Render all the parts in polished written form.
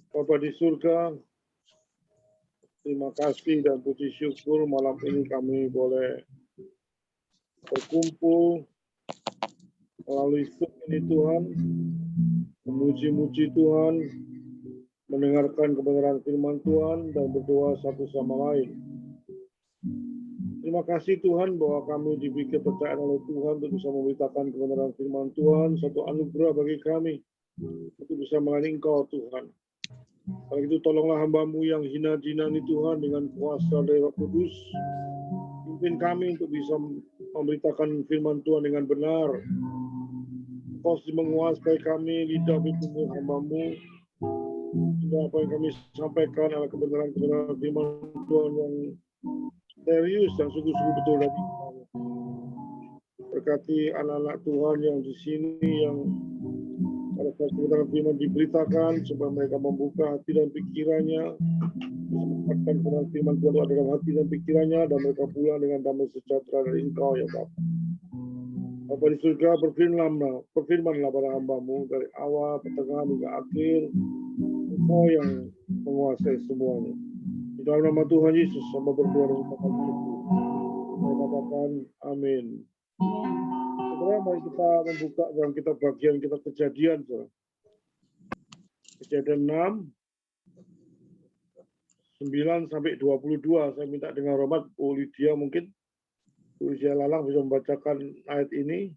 Bapa di surga, terima kasih dan puji syukur malam ini kami boleh berkumpul melalui Zoom ini Tuhan, memuji-muji Tuhan, mendengarkan kebenaran firman Tuhan dan berdoa satu sama lain. Terima kasih Tuhan bahwa kami diberi kepercayaan oleh Tuhan untuk bisa memberitakan kebenaran firman Tuhan, satu anugerah bagi kami untuk bisa melayani Engkau Tuhan. Karena itu tolonglah hamba-Mu yang hina-hina ini Tuhan dengan kuasa dari Roh Kudus. Pimpin kami untuk bisa memberitakan firman Tuhan dengan benar. Kau menguasai kami lidah bibir hamba-Mu. Sehingga apa yang kami sampaikan adalah kebenaran-kebenaran firman Tuhan yang serius dan sungguh-sungguh betul dari kami. Berkati anak-anak Tuhan yang di sini yang pada saat kebenaran firman diberitakan supaya mereka membuka hati dan pikirannya, menempatkan kebenaran firman Tuhan itu dalam hati dan pikirannya, dan mereka pulang dengan damai sejahtera dari Engkau ya Bapa. Bapa di surga, berfirmanlah pada hamba-Mu dari awal, pertengahan hingga akhir. Engkau yang menguasai semuanya. Di dalam nama Tuhan Yesus, sama berdoa dan saya katakan amin. Saudara, mari kita membuka dalam kitab bagian kitab Kejadian, saudara. Kejadian 6, 9 sampai 22. Saya minta dengan hormat Bu Lydia, mungkin Bu Lydia Lalang bisa membacakan ayat ini.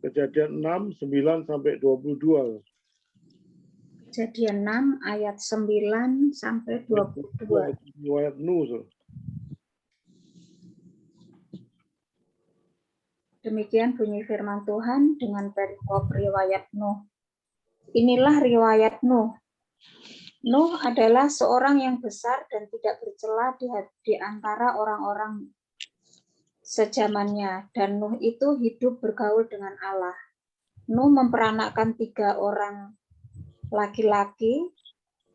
Kejadian 6, 9 sampai 22. Kejadian 6 ayat 9 sampai 22. Riwayat Nuh, saudara. Demikian bunyi firman Tuhan dengan perikop riwayat Nuh. Inilah riwayat Nuh. Nuh adalah seorang yang besar dan tidak bercela di antara orang-orang sejamannya, dan Nuh itu hidup bergaul dengan Allah. Nuh memperanakkan 3 orang laki-laki,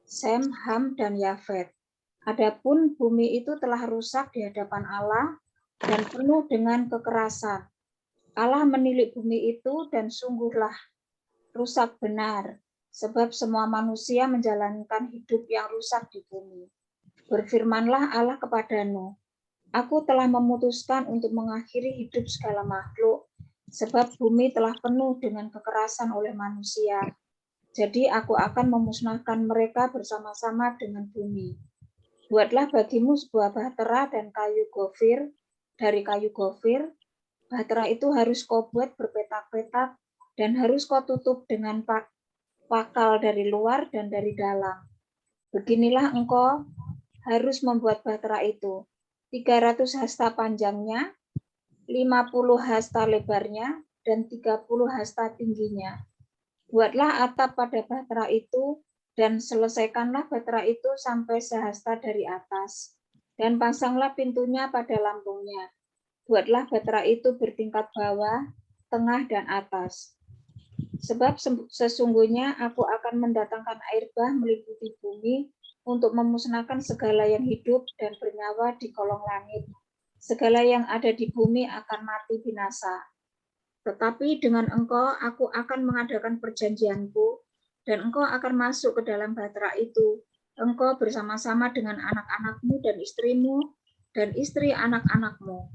Sem, Ham, dan Yafet. Adapun bumi itu telah rusak di hadapan Allah dan penuh dengan kekerasan. Allah menilik bumi itu dan sungguhlah rusak benar, sebab semua manusia menjalankan hidup yang rusak di bumi. Berfirmanlah Allah kepada Nuh, Aku telah memutuskan untuk mengakhiri hidup segala makhluk, sebab bumi telah penuh dengan kekerasan oleh manusia. Jadi aku akan memusnahkan mereka bersama-sama dengan bumi. Buatlah bagimu sebuah bahtera dan kayu gofir, dari kayu gofir. Bahtera itu harus kau buat berpetak-petak dan harus kau tutup dengan pakal dari luar dan dari dalam. Beginilah engkau harus membuat bahtera itu. 300 hasta panjangnya, 50 hasta lebarnya, dan 30 hasta tingginya. Buatlah atap pada bahtera itu dan selesaikanlah bahtera itu sampai sehasta dari atas. Dan pasanglah pintunya pada lambungnya. Buatlah bahtera itu bertingkat bawah, tengah, dan atas. Sebab sesungguhnya aku akan mendatangkan air bah meliputi bumi untuk memusnahkan segala yang hidup dan bernyawa di kolong langit. Segala yang ada di bumi akan mati binasa. Tetapi dengan engkau aku akan mengadakan perjanjianku, dan engkau akan masuk ke dalam bahtera itu. Engkau bersama-sama dengan anak-anakmu dan istrimu, dan istri anak-anakmu.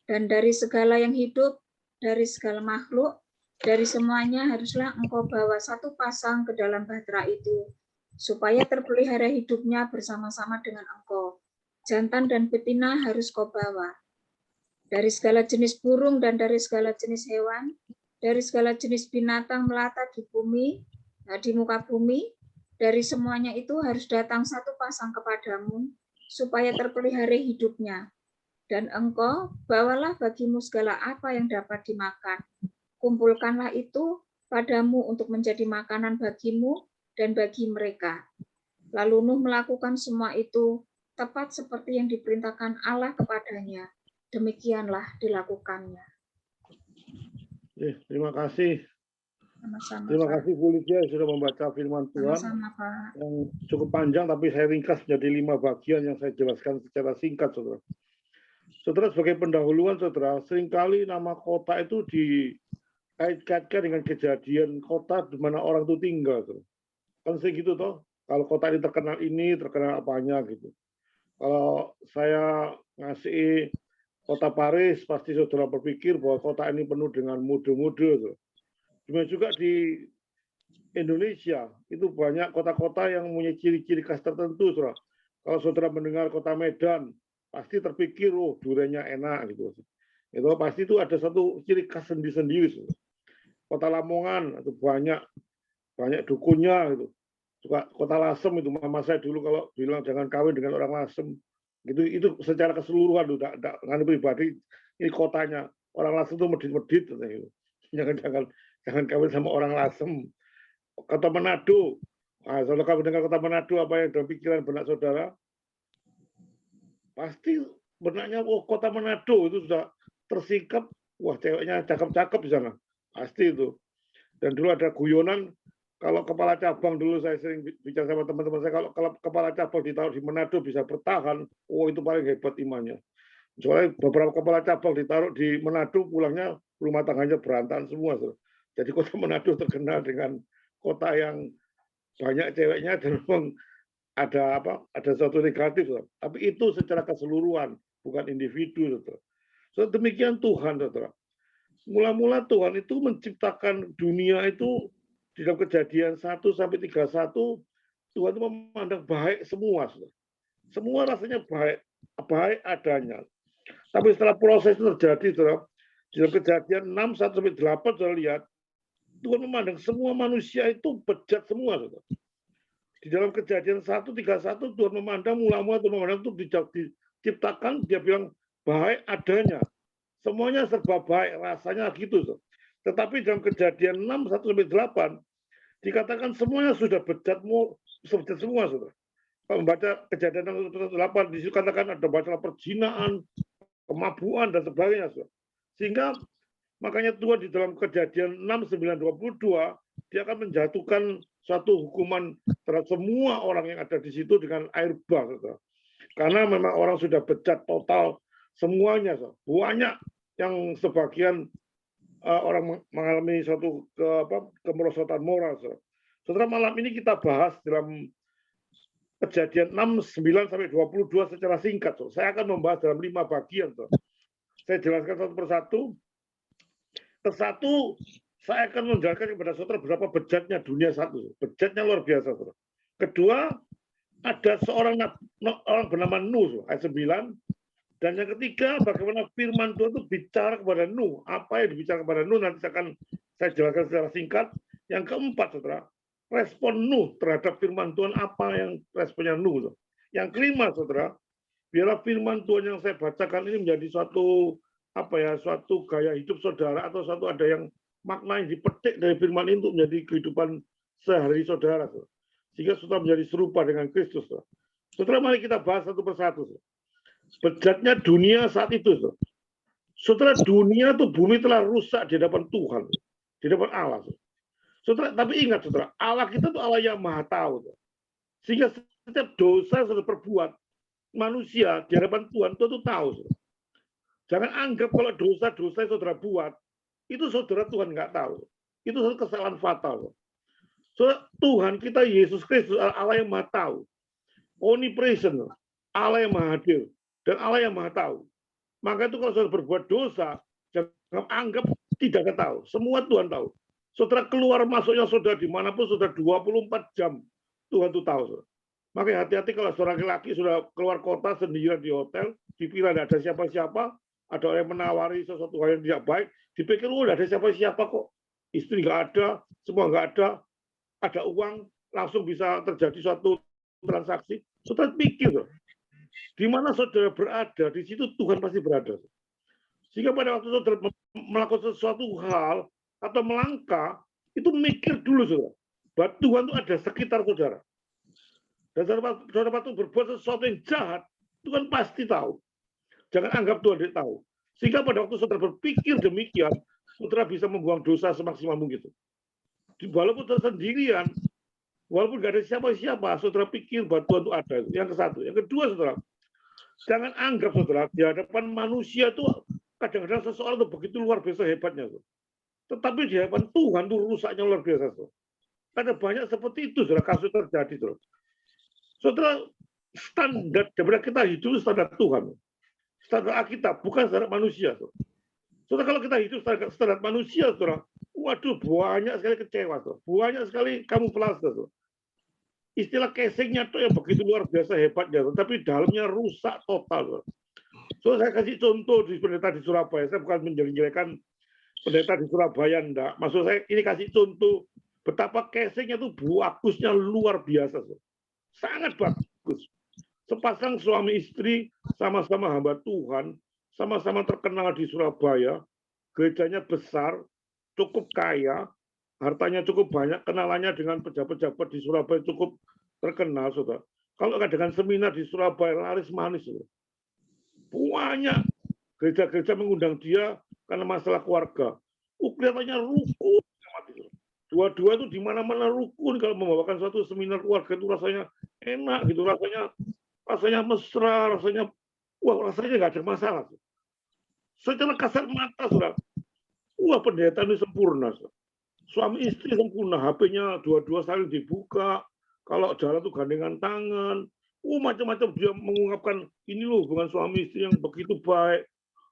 Dan dari segala yang hidup, dari segala makhluk, dari semuanya haruslah engkau bawa 1 pasang ke dalam bahtera itu, supaya terpelihara hidupnya bersama-sama dengan engkau. Jantan dan betina harus kau bawa. Dari segala jenis burung dan dari segala jenis hewan, dari segala jenis binatang melata di bumi, di muka bumi, dari semuanya itu harus datang 1 pasang kepadamu, supaya terpelihara hidupnya. Dan engkau bawalah bagimu segala apa yang dapat dimakan. Kumpulkanlah itu padamu untuk menjadi makanan bagimu dan bagi mereka. Lalu Nuh melakukan semua itu tepat seperti yang diperintahkan Allah kepadanya. Demikianlah dilakukannya. Terima kasih. Sama-sama, Terima Pak. kasih Bu Lydia sudah membaca firman Tuhan. Sama-sama, Pak. Yang cukup panjang, tapi saya ringkas menjadi 5 bagian yang saya jelaskan secara singkat, saudara. Saudara, sebagai pendahuluan, saudara, seringkali nama kota itu dikait-kaitkan dengan kejadian kota di mana orang itu tinggal. Saudara. Kan segitu toh? Kalau kota ini, terkenal apanya gitu. Kalau saya ngasih kota Paris, pasti saudara berpikir bahwa kota ini penuh dengan mode-mode. Gitu. Demikian juga di Indonesia, itu banyak kota-kota yang mempunyai ciri-ciri khas tertentu. Saudara. Kalau saudara mendengar kota Medan, pasti terpikir, oh duriannya enak. Gitu. Itu pasti itu ada satu ciri khas sendiri-sendiri. Saudara. Kota Lamongan, itu banyak dukunnya. Gitu. Juga kota Lasem itu, mama saya dulu kalau bilang jangan kawin dengan orang Lasem. Itu secara keseluruhan, tidak pribadi, ini kotanya. Orang Lasem itu medit-medit. Gitu. Jangan kawin sama orang Lasem. Kota Manado. Nah, kalau kamu dengar kota Manado, apa yang dalam pikiran benak saudara? Pasti benaknya, oh kota Manado itu sudah tersingkap, wah ceweknya cakep-cakep di sana. Pasti itu. Dan dulu ada guyonan, kalau kepala cabang dulu saya sering bicara sama teman-teman saya, kalau kepala cabang ditaruh di Manado bisa bertahan, oh itu paling hebat imannya. Soalnya beberapa kepala cabang ditaruh di Manado, pulangnya rumah tangganya berantakan semua. Jadi kota Manado terkenal dengan kota yang banyak ceweknya dan memang ada sesuatu negatif. Tapi itu secara keseluruhan, bukan individu. So, demikian Tuhan. Mula-mula Tuhan itu menciptakan dunia itu di dalam Kejadian 1-31, Tuhan itu memandang baik semua. Semua rasanya baik adanya. Tapi setelah proses itu terjadi, di dalam Kejadian 6-8, saudara lihat, Tuhan memandang semua manusia itu bejat semua. Di dalam Kejadian 1-31, Tuhan memandang mula-mula Tuhan memandang itu diciptakan, dia bilang baik adanya. Semuanya serba baik, rasanya gitu. Tetapi dalam Kejadian 6-1-8, dikatakan semuanya sudah bejat semua. Saudara. Kalau membaca Kejadian 6-1-8, disitu katakan ada masalah perzinaan, kemabuan, dan sebagainya. Saudara. Sehingga makanya Tuhan di dalam Kejadian 6-9-22, dia akan menjatuhkan suatu hukuman terhadap semua orang yang ada di situ dengan air bah. Saudara. Karena memang orang sudah bejat total semuanya. Saudara. Banyak yang sebagian orang mengalami suatu kemerosotan moral. Saudara, malam ini kita bahas dalam Kejadian 6-9-22 secara singkat. Saya akan membahas dalam 5 bagian. Saya jelaskan satu persatu. Persatu, saya akan menjelaskan kepada saudara berapa bejatnya dunia satu. Bejatnya luar biasa. Saudara. Kedua, ada seorang orang bernama Nuh, ayat 9. Dan yang ketiga, bagaimana firman Tuhan itu bicara kepada Nuh. Apa yang dibicarakan kepada Nuh nanti akan saya jelaskan secara singkat. Yang keempat, saudara, respon Nuh terhadap firman Tuhan, apa yang responnya Nuh. Yang kelima, saudara, biarlah firman Tuhan yang saya bacakan ini menjadi suatu gaya hidup saudara, atau suatu ada yang makna yang dipetik dari firman itu menjadi kehidupan sehari saudara. Saudara. Sehingga saudara menjadi serupa dengan Kristus. Saudara, saudara mari kita bahas satu persatu. Saudara. Bejatnya dunia saat itu. Saudara, dunia itu bumi telah rusak di hadapan Tuhan, di hadapan Allah. Saudara, tapi ingat saudara, Allah kita itu Allah yang maha tahu. Sehingga setiap dosa yang sudah perbuat manusia di hadapan Tuhan itu tahu. Saudara. Jangan anggap kalau dosa-dosa yang saudara buat, itu saudara Tuhan nggak tahu. Itu satu kesalahan fatal. Saudara, Tuhan kita Yesus Kristus Allah yang maha tahu. Omnipresent, Allah yang maha hadir. Dan Allah yang maha tahu. Maka itu kalau saudara berbuat dosa, jangan anggap tidak ada tahu. Semua Tuhan tahu. Saudara keluar masuknya saudara dimanapun saudara 24 jam. Tuhan itu tahu. Saudara. Makanya hati-hati kalau saudara laki-laki sudah keluar kota sendirian di hotel, dipikir ada siapa-siapa, ada orang yang menawari sesuatu hal yang tidak baik, dipikir, oh ada siapa-siapa kok. Istri nggak ada, semua nggak ada uang, langsung bisa terjadi suatu transaksi. Saudara pikir, saudara. Di mana saudara berada, di situ Tuhan pasti berada. Sehingga pada waktu saudara melakukan sesuatu hal atau melangkah, itu mikir dulu saudara. Bahwa Tuhan itu ada sekitar saudara. Dan saudara waktu berbuat sesuatu yang jahat, Tuhan pasti tahu. Jangan anggap Tuhan tidak tahu. Sehingga pada waktu saudara berpikir demikian, saudara bisa membuang dosa semaksimal mungkin. Walaupun saudara sendirian, walaupun tidak ada siapa-siapa, saudara pikir bahwa Tuhan itu ada. Yang ke satu. Yang kedua, saudara, jangan anggap saudara di hadapan manusia itu kadang-kadang seseorang itu begitu luar biasa hebatnya. Saudara. Tetapi di hadapan Tuhan itu rusaknya luar biasa. Saudara. Ada banyak seperti itu, saudara, kasus terjadi. Saudara. Saudara, standar daripada kita hidup standar Tuhan, standar Alkitab, bukan standar manusia. Saudara, kalau kita hidup standar manusia, saudara, waduh, banyak sekali kecewa, saudara. Banyak sekali kamuflase, saudara. Istilah casingnya tuh yang begitu luar biasa hebatnya, tapi dalamnya rusak total. So, saya kasih contoh di pendeta di Surabaya. Saya bukan menjelek-jelekan pendeta di Surabaya, enggak. Maksud saya ini kasih contoh betapa casingnya itu bagusnya luar biasa. Sangat bagus. Sepasang suami istri sama-sama hamba Tuhan, sama-sama terkenal di Surabaya, gerejanya besar, cukup kaya, hartanya cukup banyak, kenalannya dengan pejabat-pejabat di Surabaya cukup terkenal, saudara. Kalau dengan seminar di Surabaya laris manis, saudara. Banyak gereja-gereja mengundang dia karena masalah keluarga. Kelihatannya rukun. Dua-dua itu di mana-mana rukun. Kalau membawakan suatu seminar keluarga itu rasanya enak gitu, rasanya mesra, rasanya nggak ada masalah. Secara kasat mata, saudara, pendeta ini sempurna. Saudara. Suami istri sempurna, HP-nya dua-dua saling dibuka, kalau jalan tuh gandengan tangan, macam-macam dia mengungkapkan ini loh hubungan suami istri yang begitu baik,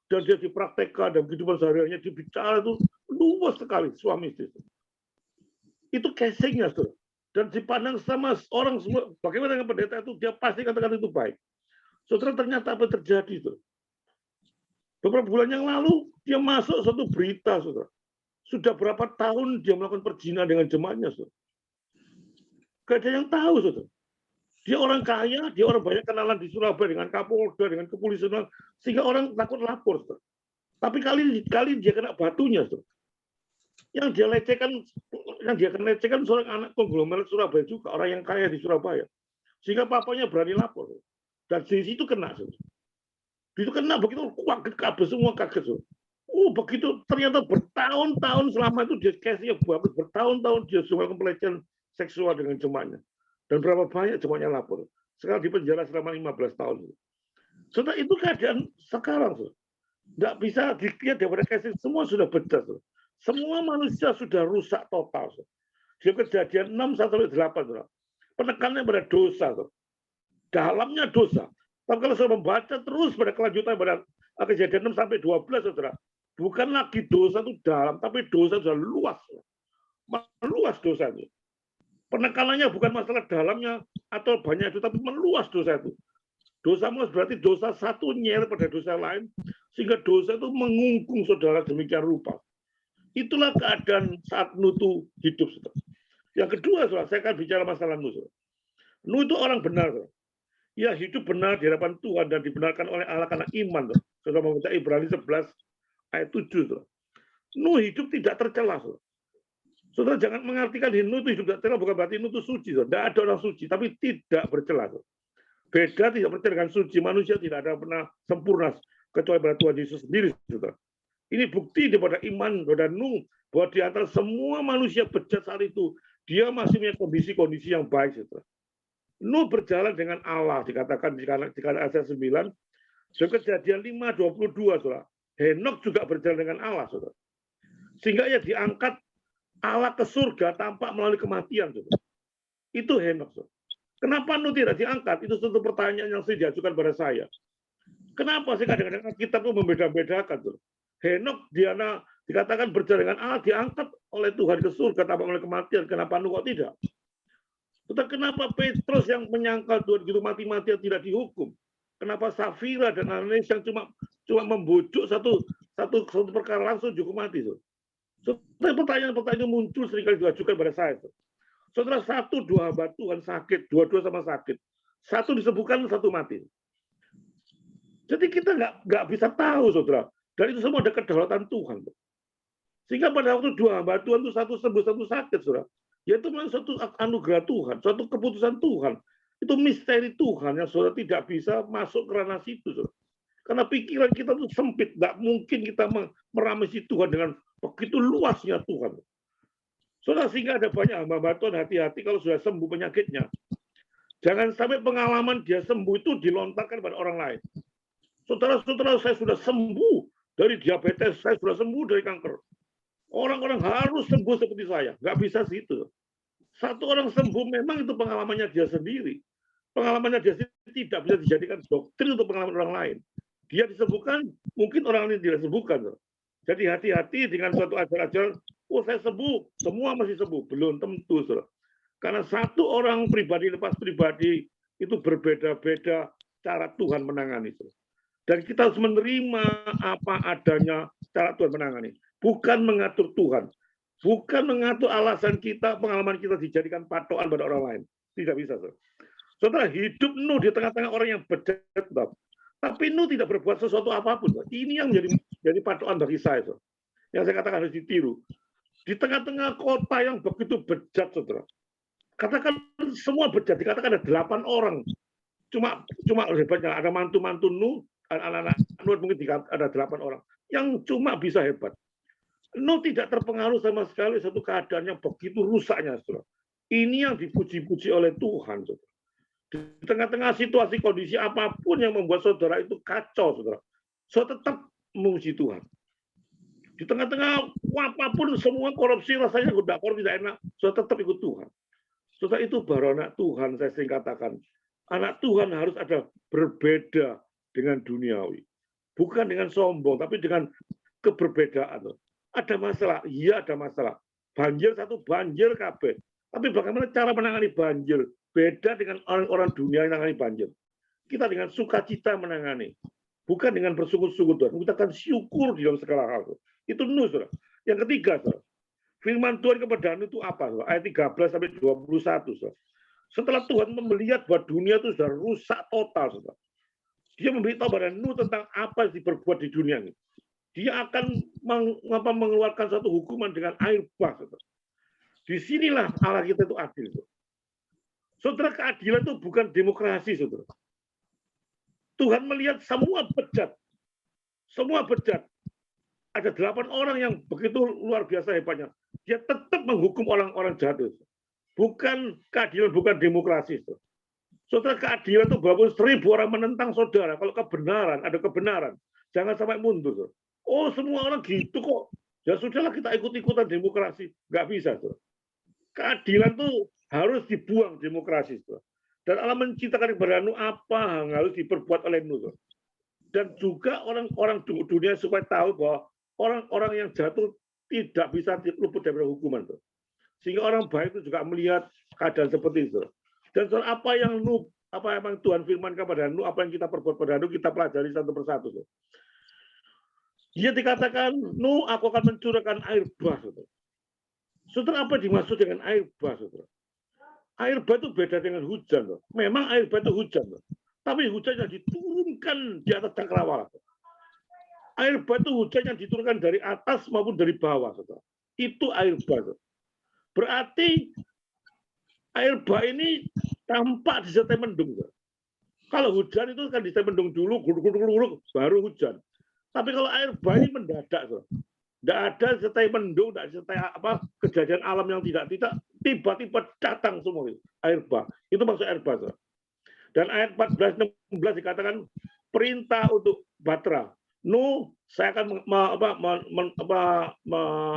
dan dia dipraktekkan dan kehidupan sehari-harinya dibicara itu luas sekali suami istri. Itu casingnya, saudara. Dan dipandang sama orang semua, bagaimana dengan pendeta itu, dia pasti katakan itu baik. Saudara, ternyata apa yang terjadi, saudara? Beberapa bulan yang lalu, dia masuk satu berita, saudara. Sudah berapa tahun dia melakukan perzinahan dengan jemaatnya, saudara. Gak ada yang tahu, saudara. Dia orang kaya, dia orang banyak kenalan di Surabaya dengan Kapolda, dengan kepolisian, sehingga orang takut lapor, saudara. Tapi kali dia kena batunya, saudara. Yang dia lecehkan seorang anak konglomerat Surabaya juga, orang yang kaya di Surabaya. Sehingga papanya berani lapor. Dan di situ kena, saudara. Itu kena begitu kaget kabeh semua kaget, saudara. Begitu ternyata bertahun-tahun selama itu dia casingnya bagus, bertahun-tahun dia melakukan pelecehan seksual dengan jemaatnya. Dan berapa banyak jemaatnya lapor. Sekarang di penjara selama 15 tahun. Saudara, itu keadaan sekarang, saudara. Nggak bisa dilihat daripada casing, semua sudah pecah, saudara. Semua manusia sudah rusak total, saudara. Dia kejadian 6-8, saudara. Penekanannya pada dosa, saudara. Dalamnya dosa. Tapi kalau saya membaca terus pada kelanjutan pada kejadian 6-12, saudara, bukan lagi dosa itu dalam, tapi dosa sudah luas. Meluas dosa itu. Penekanannya bukan masalah dalamnya atau banyak itu, tapi meluas dosa itu. Dosa meluas berarti dosa satu nyeret pada dosa lain, sehingga dosa itu mengungkung saudara demikian rupa. Itulah keadaan saat Nuh itu hidup, saudara. Yang kedua, saudara, saya akan bicara masalah Nuh. Saudara. Nuh itu orang benar, saudara. Ia hidup benar di hadapan Tuhan dan dibenarkan oleh Allah karena iman. Saudara, saudara membaca Ibrani 11 ayat 7. Saudara. Nuh hidup tidak tercela. Saudara. Saudara jangan mengartikan Nuh itu hidup tidak tercela bukan berarti Nuh itu suci. Saudara. Tidak ada orang suci, tapi tidak bercela. Saudara. Beda tidak percaya dengan suci. Manusia tidak ada pernah sempurna kecuali pada Tuhan Yesus sendiri. Saudara. Ini bukti daripada iman pada Nuh bahwa di antara semua manusia bejat saat itu dia masih punya kondisi-kondisi yang baik. Saudara. Nuh berjalan dengan Allah, dikatakan di ayat 9, dan kejadian 5:22, saudara. Henok juga berjalan dengan Allah, saudara. Sehingga ia diangkat Allah ke surga tanpa melalui kematian, saudara. Itu Henok, saudara. Kenapa Nuh tidak diangkat? Itu satu pertanyaan yang sering diajukan pada saya. Kenapa sih kadang-kadang kita itu membeda-bedakan, saudara? Henok dikatakan berjalan dengan Allah, diangkat oleh Tuhan ke surga tanpa melalui kematian. Kenapa Nuh kok tidak? Tetapi kenapa Petrus yang menyangkal Tuhan gitu mati-matian tidak dihukum? Kenapa Safira dan Ananias yang cuma membujuk satu perkara langsung dihukum mati? Saudara, pertanyaan-pertanyaan muncul seringkali diajukan pada saya. Saudara, 1-2 hamba Tuhan sakit, dua-dua sama sakit. Satu disembuhkan, satu mati. Jadi kita nggak bisa tahu, saudara. Dan itu semua ada kedaulatan Tuhan. Sehingga pada waktu 2 hamba Tuhan itu satu sembuh, satu sakit, saudara. Yaitu memang suatu anugerah Tuhan, suatu keputusan Tuhan. Itu misteri Tuhan yang saudara tidak bisa masuk ke ranah situ. Saudara. Karena pikiran kita itu sempit, nggak mungkin kita meramasi Tuhan dengan begitu luasnya Tuhan. Saudara, sehingga ada banyak hamba Tuhan hati-hati kalau sudah sembuh penyakitnya. Jangan sampai pengalaman dia sembuh itu dilontarkan pada orang lain. Saudara-saudara, saya sudah sembuh dari diabetes, saya sudah sembuh dari kanker. Orang-orang harus sembuh seperti saya. Nggak bisa situ. Satu orang sembuh memang itu pengalamannya dia sendiri. Pengalamannya dia tidak bisa dijadikan doktrin untuk pengalaman orang lain. Dia disembuhkan, mungkin orang lain tidak sembuhkan. Jadi hati-hati dengan suatu ajaran-ajaran, oh saya sembuh, semua masih sembuh. Belum tentu. Karena satu orang pribadi lepas pribadi itu berbeda-beda cara Tuhan menangani. Dan kita harus menerima apa adanya cara Tuhan menangani. Bukan mengatur Tuhan. Bukan mengatur alasan kita, pengalaman kita dijadikan patokan pada orang lain. Tidak bisa. Saudara, hidup Nuh di tengah-tengah orang yang bejat. Tapi Nuh tidak berbuat sesuatu apapun. Ini yang menjadi patokan bagi saya. Yang saya katakan harus ditiru. Di tengah-tengah kota yang begitu bejat, saudara. Katakan semua bejat, dikatakan ada 8 orang. Cuma hebatnya ada mantu-mantu Nuh, anak-anak Nuh mungkin ada 8 orang. Yang cuma bisa hebat. Nuh tidak terpengaruh sama sekali satu keadaan yang begitu rusaknya, saudara. Ini yang dipuji-puji oleh Tuhan, saudara. Di tengah-tengah situasi kondisi apapun yang membuat saudara itu kacau, saudara. Saudara tetap memuji Tuhan. Di tengah-tengah apapun semua korupsi rasanya tidak enak, saudara tetap ikut Tuhan. Saudara, itu baru anak Tuhan, saya sering katakan. Anak Tuhan harus ada berbeda dengan duniawi. Bukan dengan sombong, tapi dengan keberbedaan. Ada masalah, iya ada masalah. Banjir satu, banjir kabeh. Tapi bagaimana cara menangani banjir? Beda dengan orang-orang dunia yang menangani banjir. Kita dengan sukacita menangani. Bukan dengan bersyukur-syukur Tuhan. Kita akan syukur di dalam segala hal. Itu Nuh, saudara. Yang ketiga, saudara. Firman Tuhan kepada Nuh itu apa? Saudara? Ayat 13 sampai 21. Saudara. Setelah Tuhan melihat bahwa dunia itu sudah rusak total, saudara. Dia memberitahu pada Nuh tentang apa yang diperbuat di dunia ini. Dia akan mengeluarkan satu hukuman dengan air bah. Disinilah Allah kita itu adil. Saudara, keadilan itu bukan demokrasi, saudara. Tuhan melihat semua bejat. Semua bejat. Ada 8 orang yang begitu luar biasa hebatnya. Dia tetap menghukum orang-orang jahat. Bukan keadilan, bukan demokrasi. Saudara, keadilan itu walaupun 1000 orang menentang saudara. Kalau kebenaran, ada kebenaran. Jangan sampai mundur. Oh, semua orang gitu kok. Ya sudahlah, kita ikut-ikutan demokrasi. Nggak bisa. Saudara. Keadilan itu harus dibuang demokrasi. Saudara. Dan Allah menciptakan kepada Nuh apa yang harus diperbuat oleh Nuh. Saudara. Dan juga orang-orang dunia supaya tahu bahwa orang-orang yang jatuh tidak bisa luput dari hukuman. Saudara. Sehingga orang baik itu juga melihat keadaan seperti itu. Dan saudara, apa yang Tuhan firman kepada Nuh, apa yang kita perbuat pada Nuh, kita pelajari satu persatu. Saudara. Dia dikatakan, Nuh, aku akan mencurahkan air bah. Saudara. Saudara, apa dimaksud dengan air bah? Saudara? Air bah itu beda dengan hujan. Saudara. Memang air bah itu hujan. Saudara. Tapi hujan yang diturunkan di atas cakrawala. Air bah itu hujan yang diturunkan dari atas maupun dari bawah. Saudara. Itu air bah. Saudara. Berarti air bah ini tampak disertai mendung. Saudara. Kalau hujan itu kan disertai mendung dulu, gulung, baru hujan. Tapi kalau air bah ini mendadak, saudara. Tidak ada disertai mendung, tidak disertai apa kejadian alam yang tidak tiba-tiba datang semua itu. Air bah. Itu maksud air bah. Saudara. Dan ayat 14-16 dikatakan perintah untuk Batra. Nuh, saya akan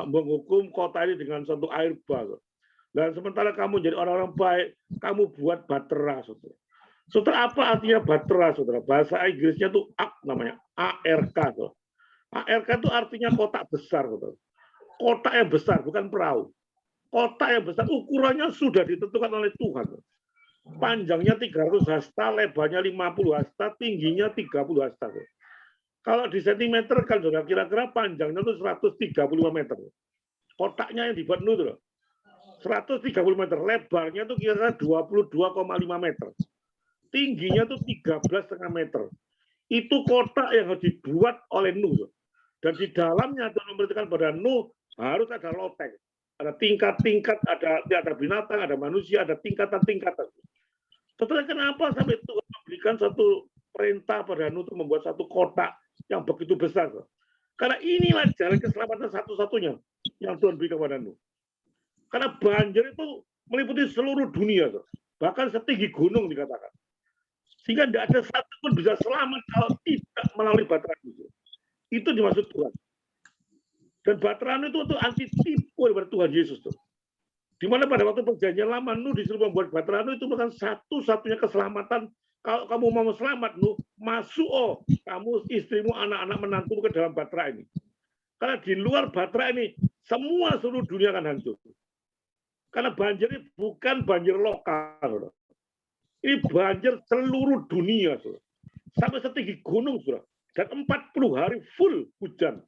menghukum kota ini dengan satu air bah. Saudara. Dan sementara kamu jadi orang-orang baik, kamu buat Batra, saudara. Saudara, apa artinya Batra, saudara? Bahasa Inggrisnya itu namanya ARK. Saudara. ARK itu artinya kotak besar, saudara. Kotak yang besar, bukan perahu. Kotak yang besar, ukurannya sudah ditentukan oleh Tuhan. Panjangnya 300 hasta, lebarnya 50 hasta, tingginya 30 hasta. Saudara. Kalau di sentimeter, kan saudara, kira-kira panjangnya itu 135 meter. Kotaknya yang dibuat Nuh, saudara. 130 meter, lebarnya itu kira-kira 22,5 meter. Tingginya itu 13,5 meter. Itu kotak yang harus dibuat oleh Nuh. Dan di dalamnya Tuhan memberitakan pada Nuh harus ada loteng. Ada tingkat-tingkat, ada binatang, ada manusia, ada tingkatan-tingkatan. Setelah kenapa sampai Tuhan memberikan satu perintah pada Nuh untuk membuat satu kotak yang begitu besar. Karena inilah jalan keselamatan satu-satunya yang Tuhan berikan kepada Nuh. Karena banjir itu meliputi seluruh dunia. Bahkan setinggi gunung dikatakan. Sehingga tidak ada satu pun bisa selamat kalau tidak melalui Batra Nuh. Itu dimaksud Tuhan. Dan Batra Nuh itu antitipe daripada Tuhan Yesus. Di mana pada waktu perjanjian lama Nuh disuruh membuat Batra Nuh itu merupakan satu-satunya keselamatan. Kalau kamu mau selamat Nuh, masuk kamu, istrimu, anak-anak, menantu ke dalam Batra ini. Karena di luar Batra ini semua seluruh dunia akan hancur. Karena banjir ini bukan banjir lokal. Ini banjir seluruh dunia. Sampai setinggi gunung. Dan 40 hari full hujan.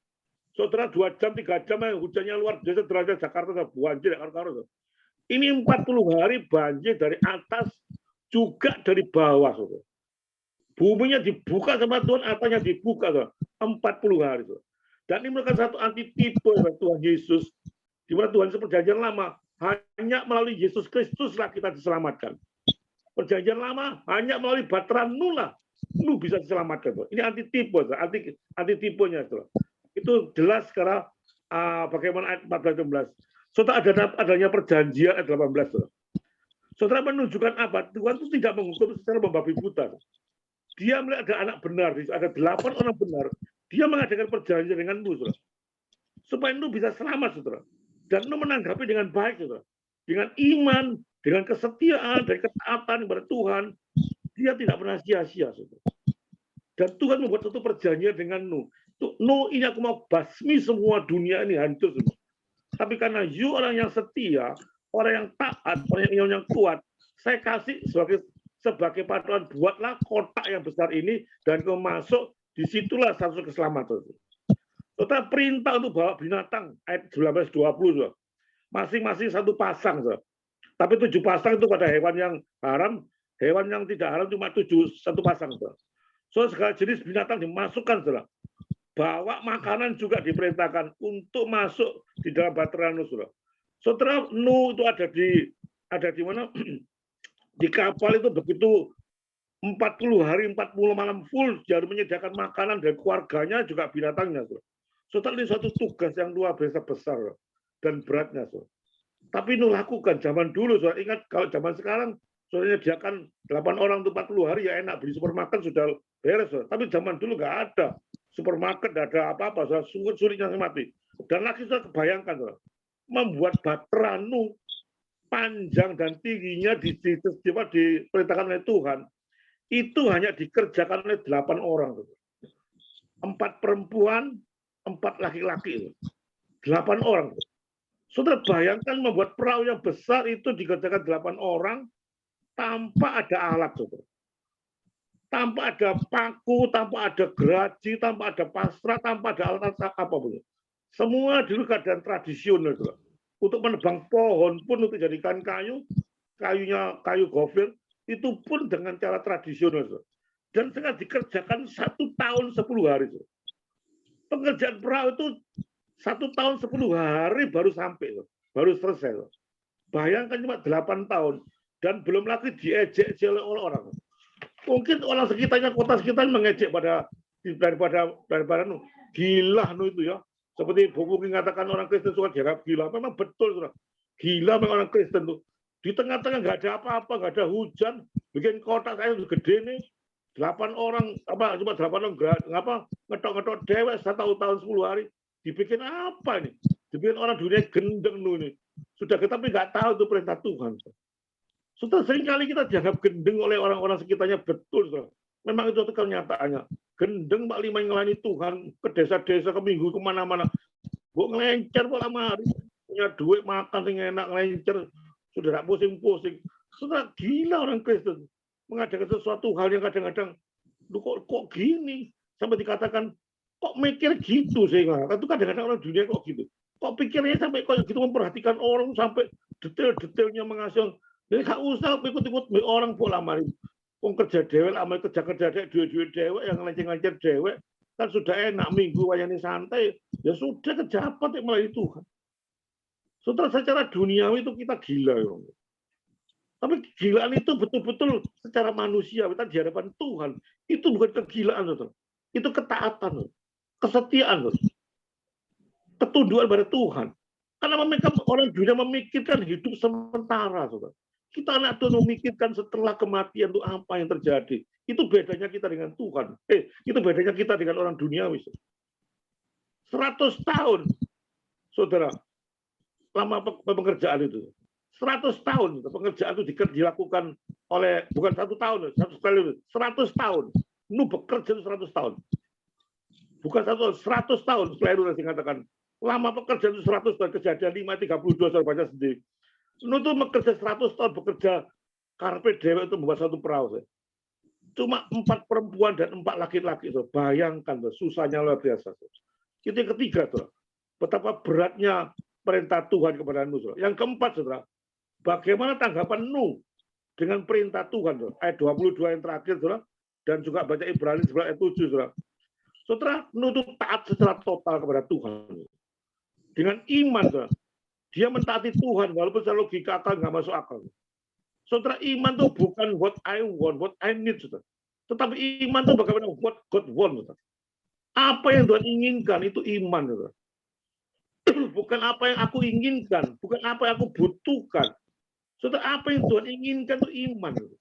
Saudara 2 jam, 3 jam hujannya luar biasa, derajat Jakarta banjir. Ini 40 hari banjir dari atas juga dari bawah. Saudara. Buminya dibuka sama Tuhan, atasnya dibuka. Saudara. 40 hari. Saudara. Dan ini merupakan satu antitipe Tuhan Yesus. Di mana Tuhan Perjanjian Lama hanya melalui Yesus Kristuslah kita diselamatkan. Perjanjian Lama hanya melalui Batra Nuh lah Nuh bisa diselamatkan. Ini antitipe, antitipenya. Itu jelas sekarang bagaimana ayat 14-16. Saudara adanya perjanjian ayat 18. Saudara menunjukkan apa? Tuhan itu tidak menghukum secara membabi buta. Dia melihat ada anak benar, ada 8 orang benar. Dia mengadakan perjanjian dengan Nuh, saudara. Supaya Nuh bisa selamat, saudara. Dan Nuh menanggapi dengan baik, saudara. Dengan iman, dengan kesetiaan, dan ketaatan kepada Tuhan. Dia tidak pernah sia-sia, saudara. Dan Tuhan membuat satu perjanjian dengan Nuh. Nuh, ini aku mau basmi semua dunia ini hancur semua. Tapi karena you orang yang setia, orang yang taat, orang yang kuat, saya kasih sebagai paduan, buatlah kotak yang besar ini dan kau masuk, disitulah satu keselamatan. Saudara, perintah untuk bawa binatang ayat 19-20, masing-masing satu pasang. Saudara. Tapi 7 pasang itu pada hewan yang haram, hewan yang tidak haram cuma 7 satu pasang. Saudara. So segala jenis binatang dimasukkan. Saudara. Bawa makanan juga diperintahkan untuk masuk di dalam Batra Nuh. Saudara. Saudara, Nuh itu ada di mana? Di kapal itu begitu 40 hari 40 malam full dia menyediakan makanan dan keluarganya juga binatangnya. Saudara, ini suatu tugas yang luar biasa besar dan beratnya. Saudara. Tapi Nuh lakukan zaman dulu. Saudara. Ingat kalau zaman sekarang saudara menyediakan 8 orang untuk 40 hari ya enak, beli supermarket sudah beres. Saudara. Tapi zaman dulu nggak ada supermarket, nggak ada apa-apa. Sulitnya mati. Dan lagi saudara kebayangkan, saudara, membuat Batra Nuh panjang dan tingginya diperintahkan oleh Tuhan itu hanya dikerjakan oleh 8 orang. 4 perempuan, 4 laki-laki. 8 orang. Saudara bayangkan membuat perahu yang besar itu dikerjakan 8 orang tanpa ada alat. Saudara. Tanpa ada paku, tanpa ada geraji, tanpa ada pasrah, tanpa ada alat apapun. Semua dulu keadaan tradisional. Saudara. Untuk menebang pohon pun untuk jadikan kayu gofir, itu pun dengan cara tradisional. Saudara. Dan sangat dikerjakan 1 tahun 10 hari. Saudara. Pengerjaan perahu itu 1 tahun 10 hari baru sampai, baru selesai. Bayangkan cuma 8 tahun dan belum lagi diejek oleh orang-orang. Mungkin orang sekitarnya, kota sekitar mengejek daripada Nuh. Gila Nuh itu ya. Seperti buku mengatakan orang Kristen suka dianggap gila. Memang betul, saudara. Gila memang orang Kristen tuh. Di tengah-tengah nggak ada apa-apa, nggak ada hujan, bikin kotak kayak gede nih. 8 orang cuma 8 orang ngetok-ngetok dewek 1 tahun 10 hari. Dibikin apa ini? Dibikin orang dunia gendeng Nuh ini. Sudah tapi nggak tahu itu perintah Tuhan. Sudah seringkali kita dianggap gendeng oleh orang-orang sekitarnya, betul. Saudara. Memang itu kenyataannya. Gendeng Pak Lima yang ngelani Tuhan ke desa-desa, ke minggu, kemana-mana. Bu ngelencer Pak Lamari. Punya duit makan yang enak, ngelencer. Sudah tidak pusing-pusing. Sudah gila orang Kristen. Mengadakan sesuatu hal yang kadang-kadang, kok gini? Sampai dikatakan, kok mikir gitu sih? Itu kadang-kadang orang dunia kok gitu. Kok pikirnya sampai kok gitu memperhatikan orang sampai detail-detailnya mengasuh. Jadi gak usah ikut-ikut orang pola mari. Kerja dewek, amal kerja dewek, duit dewek, yang ngelenceng-ngelenceng dewek, kan sudah enak minggu wayani santai, ya sudah kejapat melalui Tuhan. Saudara, secara duniawi itu kita gila. Ya. Tapi kegilaan itu betul-betul secara manusia, kita di hadapan Tuhan. Itu bukan kegilaan, saudara. Itu ketaatan, kesetiaan, saudara. Ketundukan pada Tuhan. Karena orang dunia memikirkan hidup sementara, saudara. Kita anak Tuhan memikirkan setelah kematian itu apa yang terjadi. Itu bedanya kita dengan Tuhan. Itu bedanya kita dengan orang duniawi. 100 tahun, saudara, lama pekerjaan itu. 100 tahun pekerjaan itu dilakukan oleh, bukan 1 tahun, 100 tahun. Nuh bekerja itu 100 tahun. Bukan 100 tahun setelah itu dikatakan. Lama pekerjaan itu 100 tahun, Kejadian 5:32 saya baca sendiri. Nuh itu bekerja 100 tahun, bekerja karpe dewe itu membuat satu perahu. Cuma 4 perempuan dan 4 laki-laki. Bayangkan, susahnya luar biasa. Itu yang ketiga, betapa beratnya perintah Tuhan kepada Nuh. Yang keempat, saudara, bagaimana tanggapan Nuh dengan perintah Tuhan, ayat 22 yang terakhir, saudara, dan juga baca Ibrani 11 ayat 7, saudara. Saudara, Nuh itu taat secara total kepada Tuhan. Dengan iman, saudara. Dia mentaati Tuhan, walaupun secara logika akal nggak masuk akal. Saudara, iman itu bukan what I want, what I need, saudara. Tetapi iman itu bagaimana what God want, saudara. Apa yang Tuhan inginkan, itu iman, saudara. Bukan apa yang aku inginkan, bukan apa yang aku butuhkan. Saudara, apa yang Tuhan inginkan itu iman. Saudara.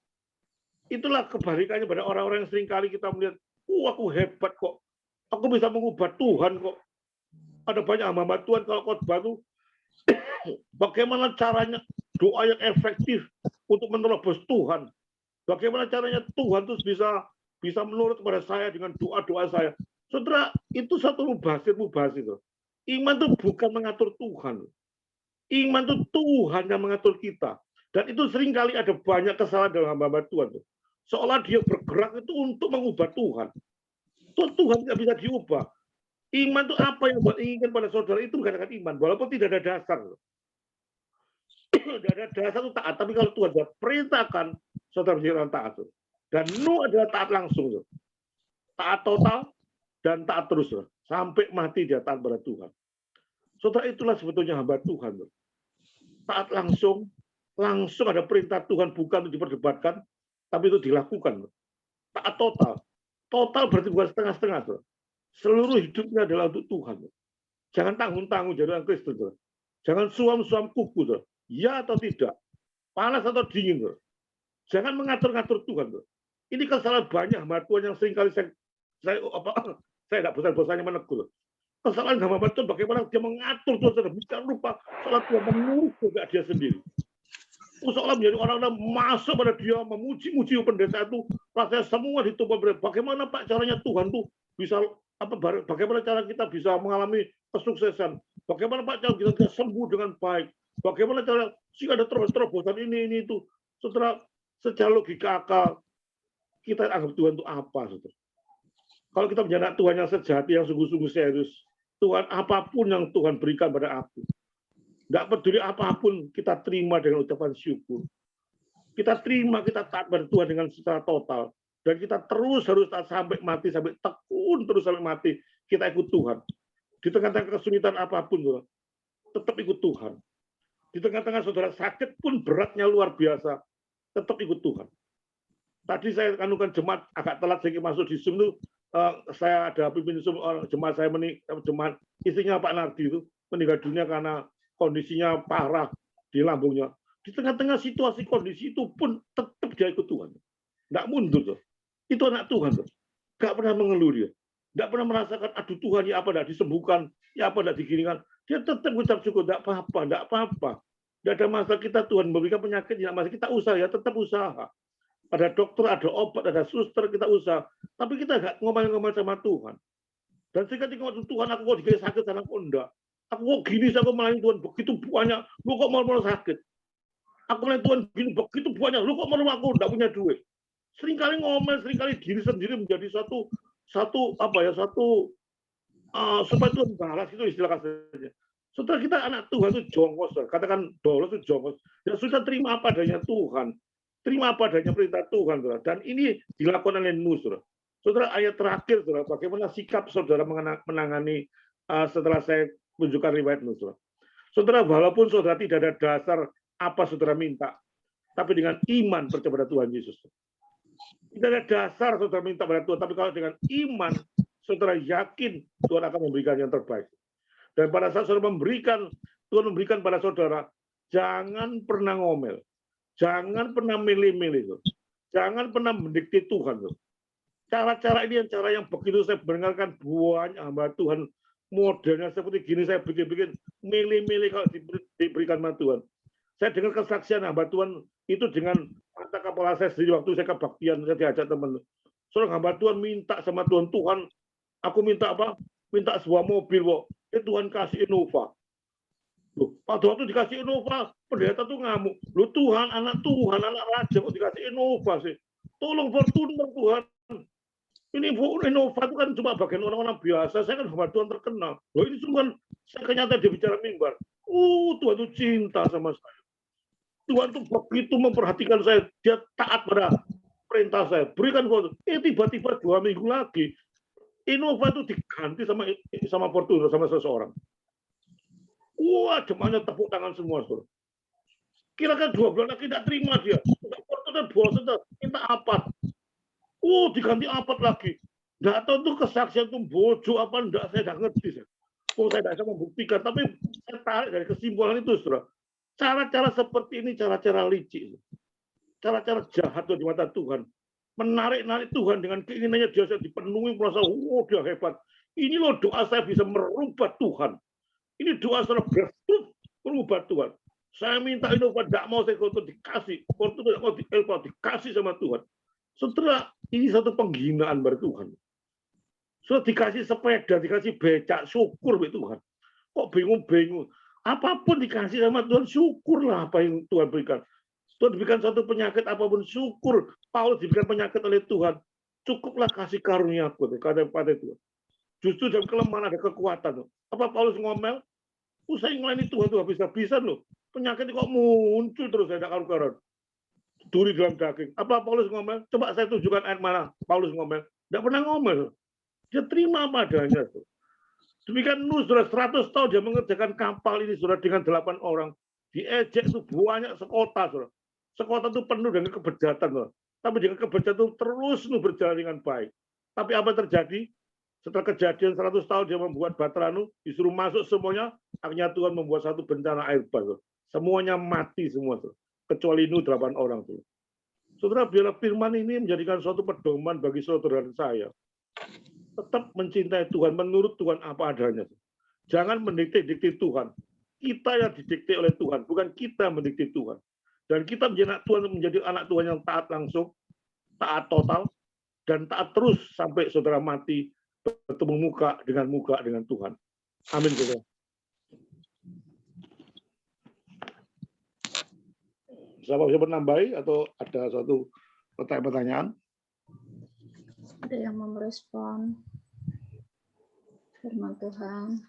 Itulah kebalikannya pada orang-orang yang seringkali kita melihat, aku hebat kok, aku bisa mengubah Tuhan kok. Ada banyak hamba Tuhan kalau khotbah itu, bagaimana caranya doa yang efektif untuk menerobos Tuhan. Bagaimana caranya Tuhan itu bisa menurut kepada saya dengan doa-doa saya. Saudara, itu satu mubazir. Iman itu bukan mengatur Tuhan. Iman itu Tuhan yang mengatur kita. Dan itu seringkali ada banyak kesalahan dalam hamba Tuhan. Seolah dia bergerak itu untuk mengubah Tuhan. Tuhan tidak bisa diubah. Iman itu apa yang Tuhan inginkan pada saudara, itu bukan iman. Walaupun tidak ada dasar. Tidak ada dasar itu taat. Tapi kalau Tuhan sudah perintahkan, saudara menjadi orang taat. Dan Nuh adalah taat langsung. Taat total dan taat terus. Sampai mati dia taat pada Tuhan. Saudara, itulah sebetulnya hamba Tuhan. Taat langsung ada perintah Tuhan, bukan untuk diperdebatkan, tapi itu dilakukan. Taat total. Total berarti bukan setengah-setengah. Seluruh hidupnya adalah untuk Tuhan. Jangan tanggung-tanggung jadi orang Kristen. Jangan suam-suam kuku. Ya atau tidak. Panas atau dingin. Jangan mengatur-ngatur Tuhan. Ini kesalahan banyak hamba Tuhan yang seringkali saya tidak bosan-bosannya menegur. Kesalahan hamba Tuhan bagaimana dia mengatur Tuhan sedemikian rupa seolah Tuhan menurut juga dia sendiri. Seolah menjadi orang-orang masuk pada dia memuji-muji pendeta itu, rasanya semua ditumpah. Bagaimana Pak caranya Tuhan tuh bisa bagaimana cara kita bisa mengalami kesuksesan? Bagaimana Pak cara kita bisa sembuh dengan baik? Bagaimana cara jika ada terobosan ini itu? Setelah secara logika akal kita anggap Tuhan itu apa, saudara? Kalau kita menjadi Tuhan yang sejati, yang sungguh-sungguh serius, Tuhan apapun yang Tuhan berikan pada aku, tidak peduli apapun, kita terima dengan ucapan syukur. Kita terima, kita taat pada Tuhan dengan secara total. Dan kita terus harus taat sampai mati, sampai tekun terus sampai mati. Kita ikut Tuhan. Di tengah-tengah kesulitan apapun, saudara, tetap ikut Tuhan. Di tengah-tengah saudara sakit pun beratnya luar biasa, tetap ikut Tuhan. Tadi saya anukan jemaat agak telat sedikit masuk di Zoom itu, saya ada pimpin Zoom, jemaat saya jemaat istrinya Pak Nardi itu meninggal dunia karena kondisinya parah di lambungnya. Di tengah-tengah situasi kondisi itu pun tetap dia ikut Tuhan. Nggak mundur. Tuh. Itu anak Tuhan. Tuh. Nggak pernah mengeluh dia. Nggak pernah merasakan, aduh Tuhan, ya apa nggak disembuhkan, ya apa nggak diginikan. Dia tetap ucap syukur, nggak apa-apa. Nggak ada masalah kita, Tuhan memberikan penyakit, tidak masalah. Kita usaha, ya tetap usaha. Ada dokter, ada obat, ada suster, kita usaha. Tapi kita nggak ngomel-ngomel sama Tuhan. Dan ketika ngomong Tuhan, aku kok dikasih sakit, dan aku enggak. Aku kok gini, aku melayani Tuhan begitu banyak, lu kok mau sakit. Aku melayani Tuhan gini begitu banyak, lu kok mau aku enggak punya duit. Seringkali ngomel, seringkali diri sendiri menjadi satu supaya Tuhan balas, itu istilah kasarnya. Setelah kita anak Tuhan itu jongkos, katakan dolos itu jongkos. Ya sudah terima apa adanya Tuhan. Terima apa adanya perintah Tuhan, saudara. Dan ini dilakukan oleh Nuh, saudara. Saudara, ayat terakhir, saudara, bagaimana sikap saudara menangani setelah saya tunjukkan riwayat Nuh, saudara. Saudara, walaupun saudara tidak ada dasar apa saudara minta, tapi dengan iman percaya pada Tuhan Yesus. Tidak ada dasar saudara minta pada Tuhan, tapi kalau dengan iman, saudara yakin Tuhan akan memberikan yang terbaik. Dan pada saat saudara Tuhan memberikan pada saudara, jangan pernah ngomel. Jangan pernah milih-milih. Jangan pernah mendikte Tuhan. Cara-cara ini yang cara yang begitu saya mendengarkan banyak hamba Tuhan modelnya seperti gini, saya bikin-bikin milih-milih kalau diberikan sama Tuhan. Saya dengar kesaksian hamba Tuhan itu dengan mata kepala saya sendiri waktu saya kebaktian, saya diajak teman. Seorang hamba Tuhan minta sama Tuhan, Tuhan, aku minta apa? Minta sebuah mobil, kok. Tuhan kasih Innova. Loh, pada waktu dikasih Innova, pendeta tuh ngamuk. Loh Tuhan, anak raja kok dikasih Innova sih? Tolong Fortuner Tuhan. Ini Innova itu kan cuma bagian orang-orang biasa. Saya kan hamba Tuhan terkenal. Loh ini cuma saya kenyataan dia bicara mimbar. Tuhan itu cinta sama saya. Tuhan tuh begitu memperhatikan saya. Dia taat pada perintah saya. Berikan foto. Tiba-tiba 2 minggu lagi, Innova itu diganti sama Fortuner, sama seseorang. Wah, jemaahnya tepuk tangan semua. Kira-kira 2 bulan lagi tidak terima dia. Fortuner bosan, minta apa? Diganti apa lagi? Nggak tahu tuh kesaksian itu bojo apa enggak, saya nggak ngerti. Saya tidak bisa membuktikan, tapi saya tarik dari kesimpulan itu, saudara. Cara-cara seperti ini, cara-cara licik. Cara-cara jahat di mata Tuhan. Menarik-narik Tuhan dengan keinginannya dia dipenuhi, merasa, dia hebat. Ini loh doa saya bisa merubah Tuhan. Ini doa saya bersyukur merubah Tuhan. Saya minta Innova, tidak mau saya kotor dikasih. Kotor tidak mau dikasih sama Tuhan. Setelah ini satu penghinaan pada Tuhan. Sudah dikasih sepeda, dikasih becak, syukur pada Tuhan. Kok bingung-bingung? Apapun dikasih sama Tuhan, syukurlah apa yang Tuhan berikan. Tuhan diberikan satu penyakit apapun, syukur. Paulus diberikan penyakit oleh Tuhan. Cukuplah kasih karunia-Ku kepada Tuhan. Justru dalam kelemahan ada kekuatan. Apa Paulus ngomel? Saya ngelayani Tuhan tuh habis-habisan loh. Penyakit kok muncul terus, saya tidak karu-karuan. Duri dalam daging. Apa Paulus ngomel? Coba saya tunjukkan ayat mana Paulus ngomel. Tidak pernah ngomel. Dia terima apa adanya. Demikian Nuh, sudah 100 tahun dia mengerjakan kapal ini, sudah dengan 8 orang. Diejek itu banyak sekota, saudara. Sekota itu penuh dengan kebejatan, saudara. Tapi dengan kebejatan itu terus Nuh berjalan dengan baik. Tapi apa yang terjadi? Setelah kejadian 100 tahun dia membuat Bahtera Nuh, disuruh masuk semuanya, akhirnya Tuhan membuat satu bencana air bah. Semuanya mati semua, saudara. Kecuali Nuh 8 orang. Saudara, biarlah firman ini menjadikan suatu pedoman bagi saudara dan saya. Tetap mencintai Tuhan, menurut Tuhan apa adanya. Jangan mendikte-dikte Tuhan. Kita yang didikte oleh Tuhan, bukan kita mendikte Tuhan. Dan kita menjadi anak Tuhan, menjadi anak Tuhan yang taat langsung, taat total, dan taat terus sampai saudara mati, bertemu muka dengan Tuhan. Amin, saudara. Siapa bisa menambahi atau ada suatu pertanyaan? Ada yang mau merespon firman Tuhan?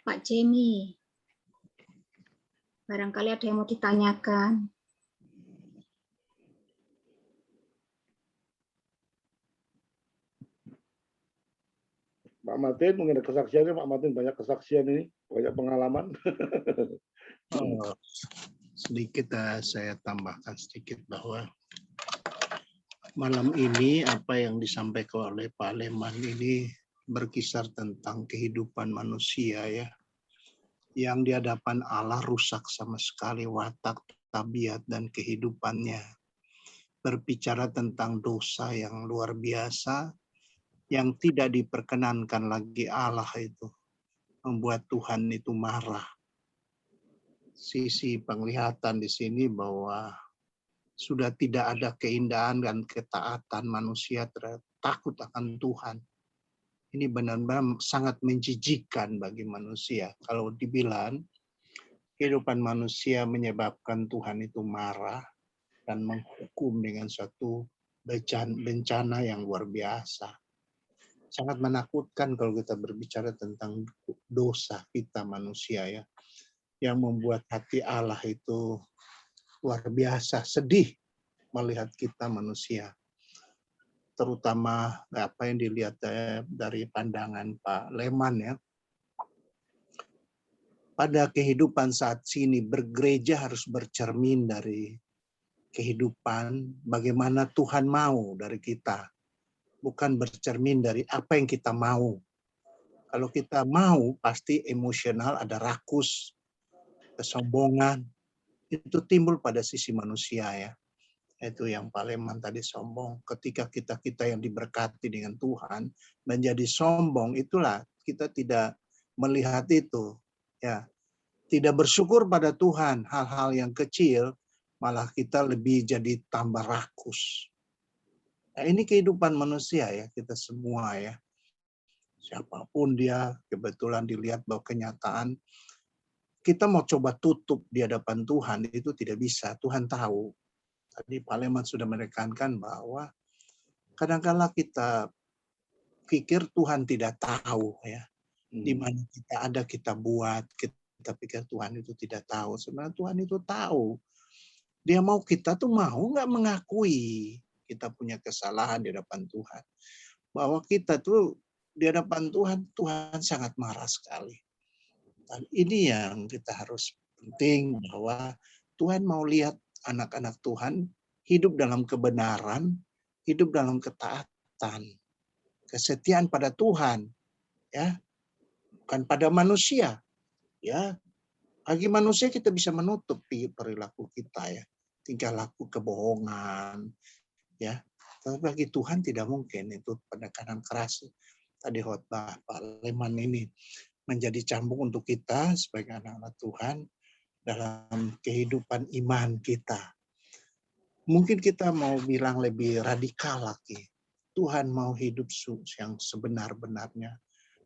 Pak Jenny, barangkali ada yang mau ditanyakan. Pak Martin, mungkin ada kesaksiannya. Pak Martin banyak kesaksian ini, banyak pengalaman. Sedikit saya tambahkan sedikit bahwa malam ini apa yang disampaikan oleh Pak Leman ini berkisar tentang kehidupan manusia ya, yang di hadapan Allah rusak sama sekali watak, tabiat, dan kehidupannya. Berbicara tentang dosa yang luar biasa, yang tidak diperkenankan lagi Allah itu, membuat Tuhan itu marah. Sisi penglihatan di sini bahwa sudah tidak ada keindahan dan ketaatan manusia terhadap takut akan Tuhan. Ini benar-benar sangat menjijikkan bagi manusia. Kalau dibilang kehidupan manusia menyebabkan Tuhan itu marah dan menghukum dengan suatu bencana yang luar biasa. Sangat menakutkan kalau kita berbicara tentang dosa kita manusia ya, yang membuat hati Allah itu luar biasa sedih melihat kita manusia. Terutama apa yang dilihat dari pandangan Pak Leman ya. Pada kehidupan saat ini bergereja harus bercermin dari kehidupan bagaimana Tuhan mau dari kita. Bukan bercermin dari apa yang kita mau. Kalau kita mau pasti emosional, ada rakus, kesombongan. Itu timbul pada sisi manusia ya. Itu yang Pak Leman tadi sombong. Ketika kita yang diberkati dengan Tuhan menjadi sombong, itulah kita tidak melihat itu, ya. Tidak bersyukur pada Tuhan, hal-hal yang kecil malah kita lebih jadi tambah rakus. Nah, ini kehidupan manusia ya, kita semua ya. Siapapun dia, kebetulan dilihat bahwa kenyataan kita mau coba tutup di hadapan Tuhan itu tidak bisa. Tuhan tahu. Tadi Pak Leman sudah menekankan bahwa kadang-kala kita pikir Tuhan tidak tahu ya. Di mana kita ada kita buat, kita pikir Tuhan itu tidak tahu. Sebenarnya Tuhan itu tahu. Dia mau kita tuh mau nggak mengakui kita punya kesalahan di hadapan Tuhan. Bahwa kita tuh di hadapan Tuhan, Tuhan sangat marah sekali. Dan ini yang kita harus penting bahwa Tuhan mau lihat anak-anak Tuhan hidup dalam kebenaran, hidup dalam ketaatan, kesetiaan pada Tuhan, ya, bukan pada manusia, ya. Bagi manusia kita bisa menutup perilaku kita ya, tingkah laku kebohongan, ya. Tapi bagi Tuhan tidak mungkin, itu penekanan keras. Tadi khotbah Pak Leman ini menjadi cambuk untuk kita sebagai anak-anak Tuhan dalam kehidupan iman kita. Mungkin kita mau bilang lebih radikal lagi. Tuhan mau hidup yang sebenar-benarnya.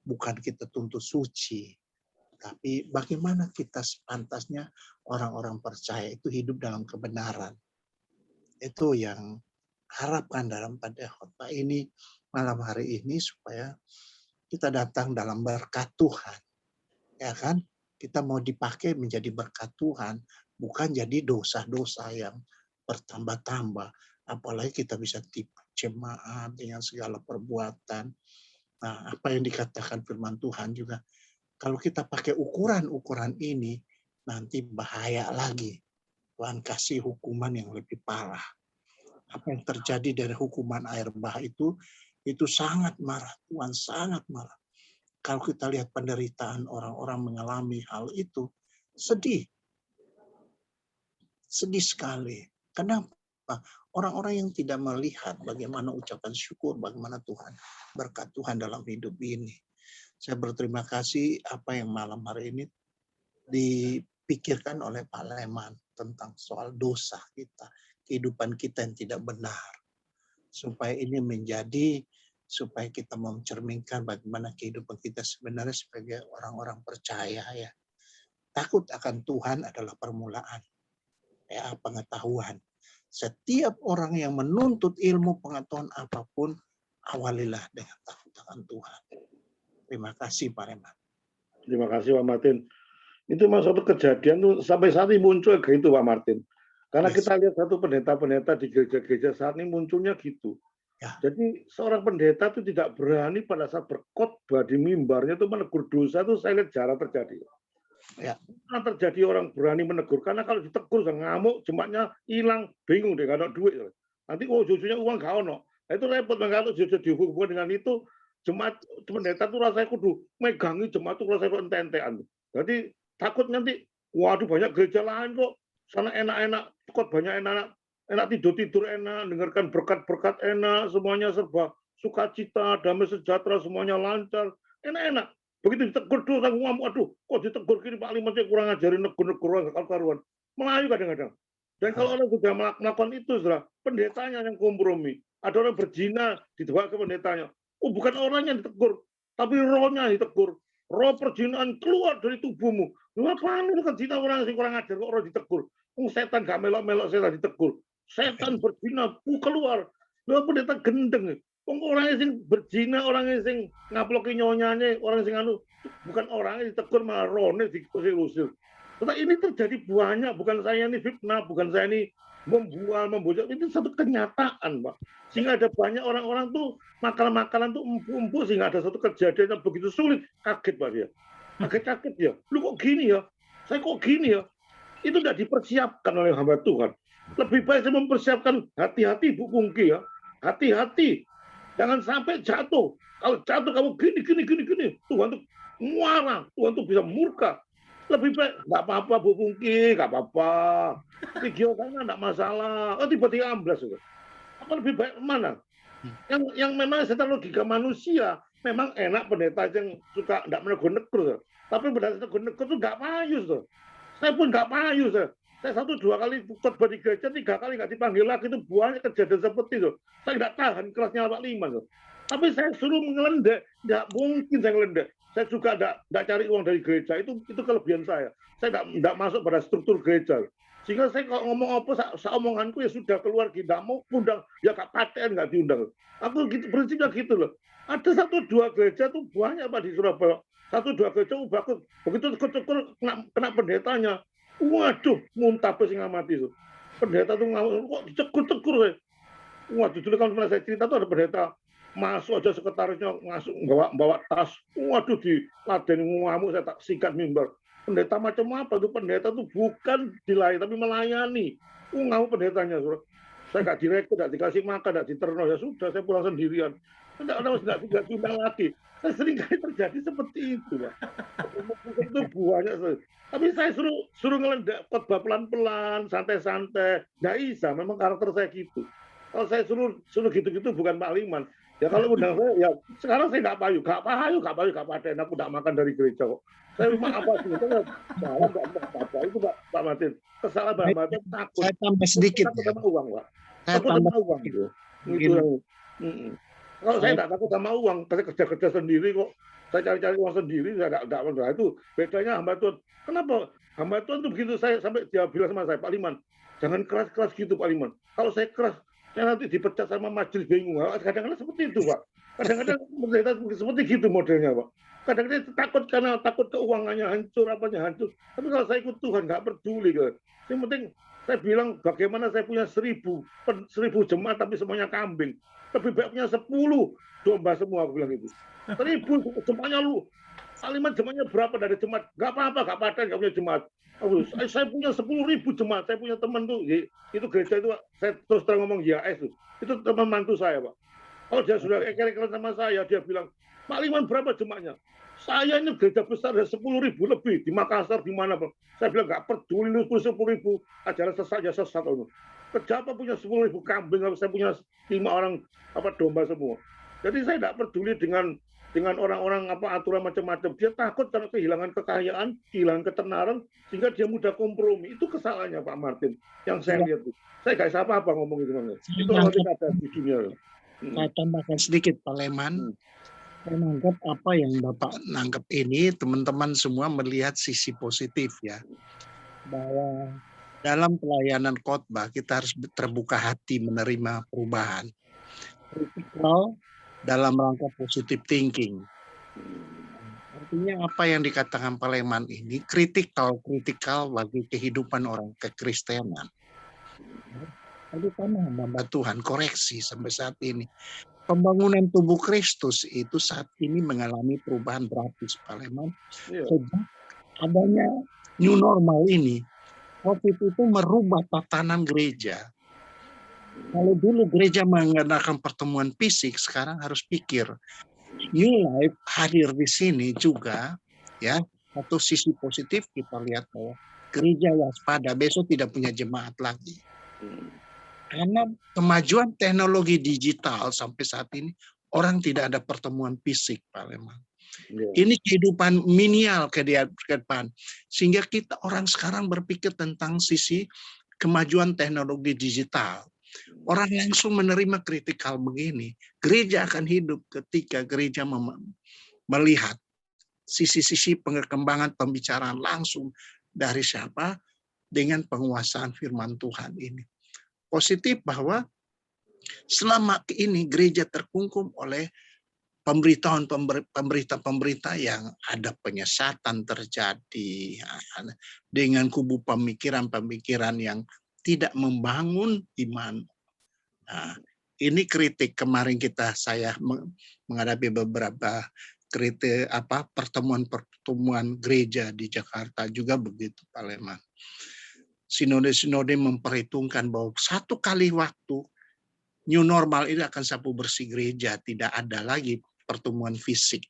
Bukan kita tuntut suci. Tapi bagaimana kita sepantasnya orang-orang percaya itu hidup dalam kebenaran. Itu yang harapkan dalam pada khotbah ini, malam hari ini, supaya kita datang dalam berkat Tuhan. Ya kan? Kita mau dipakai menjadi berkat Tuhan, bukan jadi dosa-dosa yang bertambah-tambah. Apalagi kita bisa tipu jemaat dengan segala perbuatan. Nah, apa yang dikatakan firman Tuhan juga, kalau kita pakai ukuran-ukuran ini, nanti bahaya lagi. Tuhan kasih hukuman yang lebih parah. Apa yang terjadi dari hukuman air bah itu sangat marah. Tuhan sangat marah. Kalau kita lihat penderitaan orang-orang mengalami hal itu, sedih. Sedih sekali. Kenapa? Orang-orang yang tidak melihat bagaimana ucapan syukur, bagaimana Tuhan, berkat Tuhan dalam hidup ini. Saya berterima kasih apa yang malam hari ini dipikirkan oleh Pak Leman tentang soal dosa kita, kehidupan kita yang tidak benar. Supaya ini supaya kita mencerminkan bagaimana kehidupan kita sebenarnya sebagai orang-orang percaya ya. Takut akan Tuhan adalah permulaan ya, pengetahuan. Setiap orang yang menuntut ilmu pengetahuan apapun, awalilah dengan takut akan Tuhan. Terima kasih Pak Leman. Terima kasih Pak Martin. Itu memang suatu kejadian tuh sampai saat ini muncul gitu Pak Martin. Karena kita lihat satu pendeta-pendeta di gereja-gereja saat ini munculnya gitu. Ya. Jadi seorang pendeta itu tidak berani pada saat berkhotbah di mimbarnya itu menegur dosa, itu saya lihat jarang terjadi. Ya. Karena terjadi orang berani menegur, karena kalau ditegur ngamuk, jemaatnya hilang, bingung deh, nggak ada duit. Nanti jujurnya uang nggak ono. Nah, itu repot, kalau jujur dihubungkan dengan itu, jemaat pendeta tuh rasanya kudu megangi jemaat tuh rasanya kok ente-entean. Jadi takut nanti, waduh banyak gereja lain kok sana enak-enak, kok banyak enak tidur enak, dengarkan berkat-berkat enak, semuanya serba sukacita, damai sejahtera, semuanya lancar, enak-enak. Begitu ditegur tuh orang ngomong, aduh kok ditegur gini Pak Liman kurang ngajarin negur-negur nggak karuan. Melayu kadang-kadang. Dan kalau orang sudah melakukan itu, saudara, pendetanya yang kompromi. Ada orang berzina dibawa ke pendetanya. Oh, bukan orangnya yang ditegur, tapi rohnya yang ditegur. Roh perzinaan keluar dari tubuhmu. Ngapain itu kan zina orang yang kurang ajar kok orang ditegur. Setan gak melok-melok setan ditegur. Setan berzina keluar. Lalu pendeta gendeng. Orang yang berzina, orang yang ngaploki nyonyanya, orang yang bukan orang yang ditegur malah rohnya diusir-usir. Tetapi ini terjadi banyak, bukan saya ini fitnah, bukan saya ini membojok, itu satu kenyataan, Pak. Sehingga ada banyak orang-orang tuh makanan-makanan tuh empuk-empuk, sehingga ada satu kejadian yang begitu sulit, kaget Pak dia. Kaget ya, lu kok gini ya? Saya kok gini ya? Itu tidak dipersiapkan oleh hamba Tuhan. Lebih baik saya mempersiapkan hati-hati Bu Pungki ya. Hati-hati. Jangan sampai jatuh. Kalau jatuh kamu gini. Tuhan tuh marah, Tuhan tuh bisa murka. Lebih baik, nggak apa-apa Bu Pungki, nggak apa-apa. Video sana nggak masalah. Oh tiba-tiba amblas. Apa lebih baik mana? Yang memang secara logika manusia, memang enak pendeta yang suka nggak menegur-negur. Tapi pendeta negur-negur itu nggak payu. Saya pun nggak payu. Saya 1-2 kali khotbah di gereja, 3 kali nggak dipanggil lagi, itu banyak kejadian seperti itu. Saya nggak tahan kelasnya Pak Liman. Tapi saya suruh ngelendek, nggak mungkin saya ngelendek. Saya juga nggak cari uang dari gereja, itu kelebihan saya. Saya nggak masuk pada struktur gereja. Sehingga saya kalau ngomong apa, omonganku ya sudah keluar, tidak mau undang, ya Kak Paten nggak diundang. Aku gitu, prinsipnya gitu loh. Ada 1-2 gereja tuh banyak Pak di Surabaya. 1-2 gereja bagus. Begitu cukur kena pendetanya. Waduh, muntah sing ngamati itu. Pendeta tuh kok dicekur-cekur saya. Waduh, dulu kan pernah saya cerita tuh ada pendeta masuk aja sekretarisnya masuk bawa tas. Waduh, di laden ngamuk, saya tak sikat mimbar. Pendeta macam apa tuh? Pendeta tuh bukan dilayani tapi melayani. Ngamuk pendetanya. Saya nggak direkrut, nggak dikasih makan, nggak diterno, ya sudah saya pulang sendirian. Nggak diundang lagi. Saya sering kali terjadi seperti itu, Pak. Itu banyak. Tapi saya suruh ngelendak khotbah pelan-pelan, santai-santai. Nggak bisa, memang karakter saya gitu. Kalau saya suruh gitu-gitu bukan Pak Liman. Ya kalau undang saya, ya sekarang saya nggak payu, nggak paten. Aku nggak makan dari gereja kok. Saya cuma apa sih? Salah nggak apa-apa. Itu Pak Martin. Kesalahan Pak Martin takut. Saya tambah sedikit. Takut sama uang, Pak. Saya Takut tambah sama uang gitu. Itu yang. Kalau saya nggak takut sama uang, saya kerja sendiri kok. Saya cari-cari uang sendiri, saya nggak. Itu bedanya hamba Tuhan. Kenapa hamba Tuhan itu begitu, saya sampai dia bilang sama saya, Pak Liman, jangan keras-keras gitu Pak Liman. Kalau saya keras, saya nanti dipecat sama majelis bingung. Kadang-kadang seperti itu Pak. Kadang-kadang seperti gitu modelnya Pak. Kadang-kadang takut keuangannya hancur, apanya hancur. Tapi kalau saya ikut Tuhan, nggak peduli. Yang penting saya bilang bagaimana saya punya 1.000 jemaat tapi semuanya kambing. Lebih baik punya 10 domba semua, aku bilang itu. 1.000 jemaatnya lu. Kalimat jemaatnya berapa dari jemaat? Gak apa-apa, gak paten, gak punya jemaat. Saya punya 10.000 jemaat. Saya punya teman tuh, itu gereja itu, saya terus terang ngomong YAS tuh. Itu teman mantu saya, Pak. Kalau dia sudah eker-ekeran sama saya, dia bilang, Pak Liman berapa jemaatnya? Saya ini gereja besar ada 10.000 lebih di Makassar, di mana Pak? Saya bilang nggak peduli lu 10.000 ajaran sesat ya sesat. Kerja apa punya 10.000 kambing, saya punya 5 orang domba semua. Jadi saya tidak peduli dengan orang-orang aturan macam-macam. Dia takut karena kehilangan kekayaan, kehilangan ketenaran, sehingga dia mudah kompromi. Itu kesalahannya Pak Martin. Yang saya lihat itu. Saya nggak bisa apa-apa ngomong itu. Itu orang tidak ada di dunia. Saya tambahkan sedikit Pak Leman. Saya nangkep apa yang Bapak nangkep ini, teman-teman semua melihat sisi positif ya. Bahwa dalam pelayanan khotbah kita harus terbuka hati menerima perubahan. Kritikal dalam rangka positive thinking. Artinya apa yang dikatakan Pak Leman ini kritikal bagi kehidupan orang kekristenan. Jadi hamba Tuhan koreksi sampai saat ini. Pembangunan tubuh Kristus itu saat ini mengalami perubahan drastis, Pak Leman. Sejak adanya new normal ini, COVID itu merubah tatanan gereja. Kalau dulu gereja mengadakan pertemuan fisik, sekarang harus pikir New Life hadir di sini juga, ya. Atau sisi positif kita lihat bahwa gereja waspada, besok tidak punya jemaat lagi. Karena kemajuan teknologi digital sampai saat ini, orang tidak ada pertemuan fisik, Pak Leman. Ini kehidupan minimal ke depan. Sehingga kita orang sekarang berpikir tentang sisi kemajuan teknologi digital. Orang langsung menerima kritikal begini. Gereja akan hidup ketika gereja melihat sisi-sisi pengembangan pembicaraan langsung dari siapa? Dengan penguasaan firman Tuhan ini. Positif bahwa selama ini gereja terkungkum oleh pemberita-pemberita yang ada penyesatan terjadi dengan kubu pemikiran-pemikiran yang tidak membangun iman. Nah, ini kritik kemarin saya menghadapi beberapa kritik pertemuan gereja di Jakarta juga begitu Pak Leman. Sinode-sinode memperhitungkan bahwa satu kali waktu new normal ini akan sapu bersih gereja, tidak ada lagi pertemuan fisik.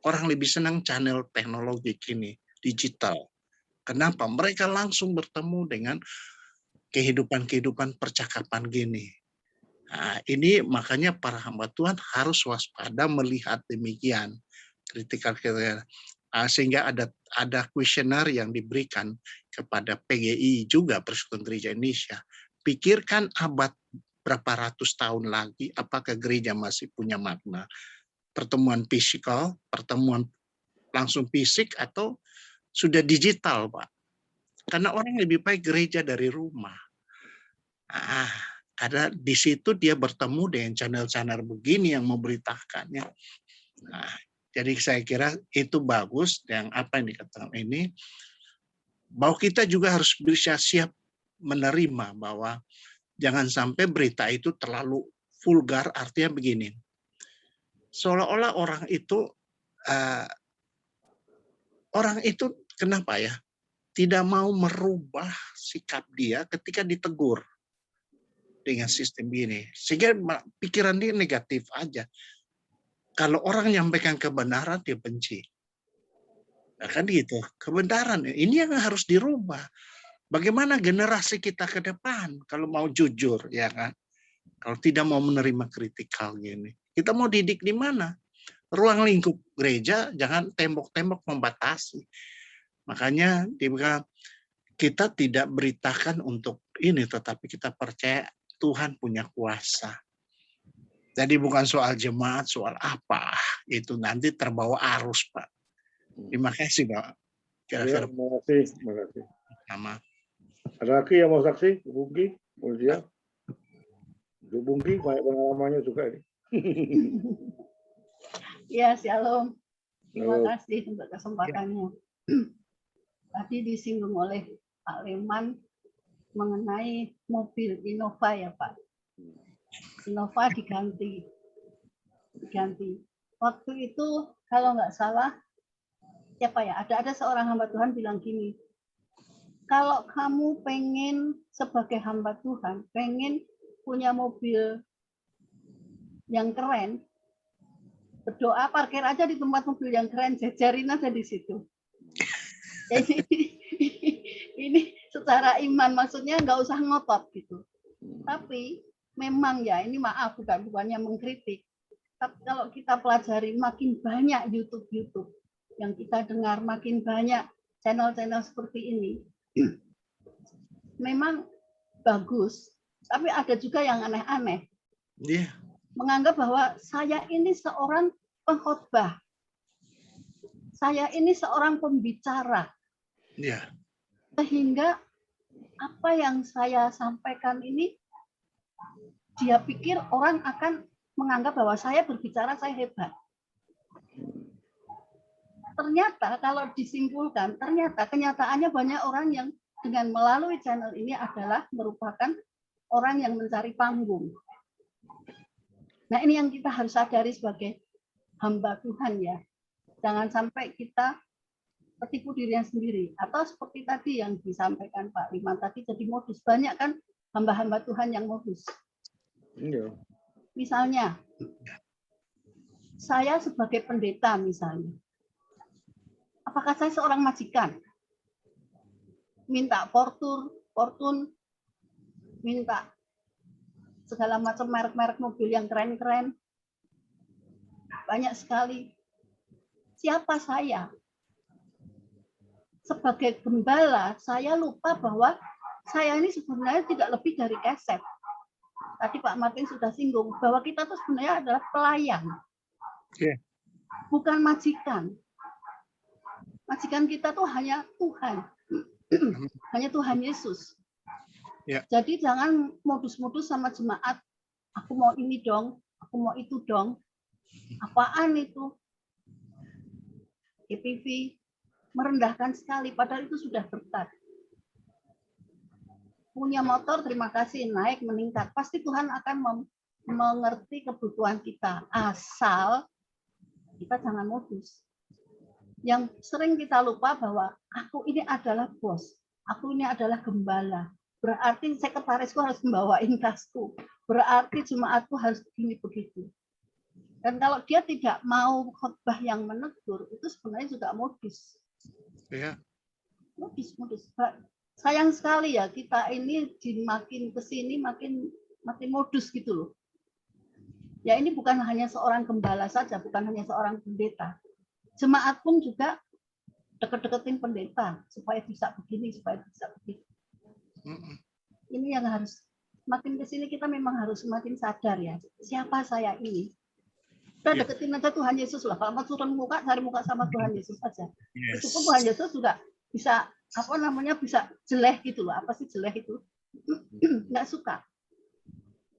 Orang lebih senang channel teknologi kini, digital. Kenapa? Mereka langsung bertemu dengan kehidupan percakapan gini. Nah, ini makanya para hamba Tuhan harus waspada melihat demikian, kritikal. Sehingga ada kuesioner yang diberikan kepada PGI juga, Persekutuan Gereja Indonesia. Pikirkan abad berapa ratus tahun lagi, apakah gereja masih punya makna pertemuan fisikal, pertemuan langsung fisik, atau sudah digital, Pak? Karena orang lebih baik gereja dari rumah. Ada di situ dia bertemu dengan channel-channel begini yang memberitakannya. Nah, jadi saya kira itu bagus yang apa yang dikatakan ini, bahwa kita juga harus bisa siap menerima bahwa jangan sampai berita itu terlalu vulgar. Artinya begini, seolah-olah orang itu kenapa ya tidak mau merubah sikap dia ketika ditegur dengan sistem ini, sehingga pikiran dia negatif aja. Kalau orang menyampaikan kebenaran dia benci. Nah, kan gitu. Kebenaran ini yang harus dirubah. Bagaimana generasi kita ke depan kalau mau jujur, ya kan? Kalau tidak mau menerima kritikal gini. Kita mau didik di mana? Ruang lingkup gereja, jangan tembok-tembok membatasi. Makanya kita tidak beritakan untuk ini, tetapi kita percaya Tuhan punya kuasa. Jadi bukan soal jemaat, soal apa. Itu nanti terbawa arus, Pak. Terima kasih, Pak. Ya, terima kasih. Sama. Ada lagi yang mau saksi? Bungki? Mulia? Bungki, banyak pengalamannya juga ini. Ya, shalom. Terima Halo. kasih untuk kesempatannya. Tadi disinggung oleh Pak Leman mengenai mobil Innova ya Pak. Innova diganti. Waktu itu kalau nggak salah, siapa ya? Ada seorang hamba Tuhan bilang gini, kalau kamu pengen sebagai hamba Tuhan, pengen punya mobil yang keren, berdoa parkir aja di tempat mobil yang keren, jajarin aja di situ. Jadi ini secara iman, maksudnya nggak usah ngotot gitu. Tapi memang ya, ini maaf bukannya mengkritik. Tapi kalau kita pelajari makin banyak YouTube yang kita dengar, makin banyak channel-channel seperti ini, memang bagus. Tapi ada juga yang aneh-aneh. Yeah. Menganggap bahwa saya ini seorang pengkhotbah. Saya ini seorang pembicara. Yeah. Sehingga apa yang saya sampaikan ini, dia pikir orang akan menganggap bahwa saya berbicara, saya hebat. Ternyata kalau disimpulkan, ternyata kenyataannya banyak orang yang dengan melalui channel ini adalah merupakan orang yang mencari panggung. Nah, ini yang kita harus sadari sebagai hamba Tuhan ya. Jangan sampai kita tertipu dirinya sendiri. Atau seperti tadi yang disampaikan Pak Liman tadi, jadi modus. Banyak kan hamba-hamba Tuhan yang modus. Iya. Misalnya, saya sebagai pendeta misalnya. Apakah saya seorang majikan? Minta fortune, minta segala macam merek-merek mobil yang keren-keren. Banyak sekali. Siapa saya? Sebagai gembala, saya lupa bahwa saya ini sebenarnya tidak lebih dari keset. Tadi Pak Martin sudah singgung bahwa kita tuh sebenarnya adalah pelayan. Yeah. Bukan majikan. Majikan kita tuh hanya Tuhan. Hanya Tuhan Yesus. Yeah. Jadi jangan modus-modus sama jemaat. Aku mau ini dong, aku mau itu dong. Apaan itu? GPV merendahkan sekali, padahal itu sudah berkat. Punya motor, terima kasih, naik, meningkat. Pasti Tuhan akan mengerti kebutuhan kita. Asal kita jangan modus. Yang sering kita lupa bahwa aku ini adalah bos. Aku ini adalah gembala. Berarti sekretarisku harus membawain tasku. Berarti jemaatku harus begini begitu. Dan kalau dia tidak mau khotbah yang menegur, itu sebenarnya juga modus. Yeah. Modus. Sayang sekali ya, kita ini makin kesini makin makin modus gitu loh. Ya ini bukan hanya seorang gembala saja, bukan hanya seorang pendeta. Jemaat pun juga deket-deketin pendeta supaya bisa begini, supaya bisa begitu. Ini yang harus makin ke sini kita memang harus semakin sadar ya. Siapa saya ini? Kita deketin aja Tuhan Yesus lah. Kalau mau turun muka, cari muka sama Tuhan Yesus aja. Itu pun Tuhan Yesus juga bisa bisa jeleh gitu loh. Apa sih jeleh itu? Nggak suka.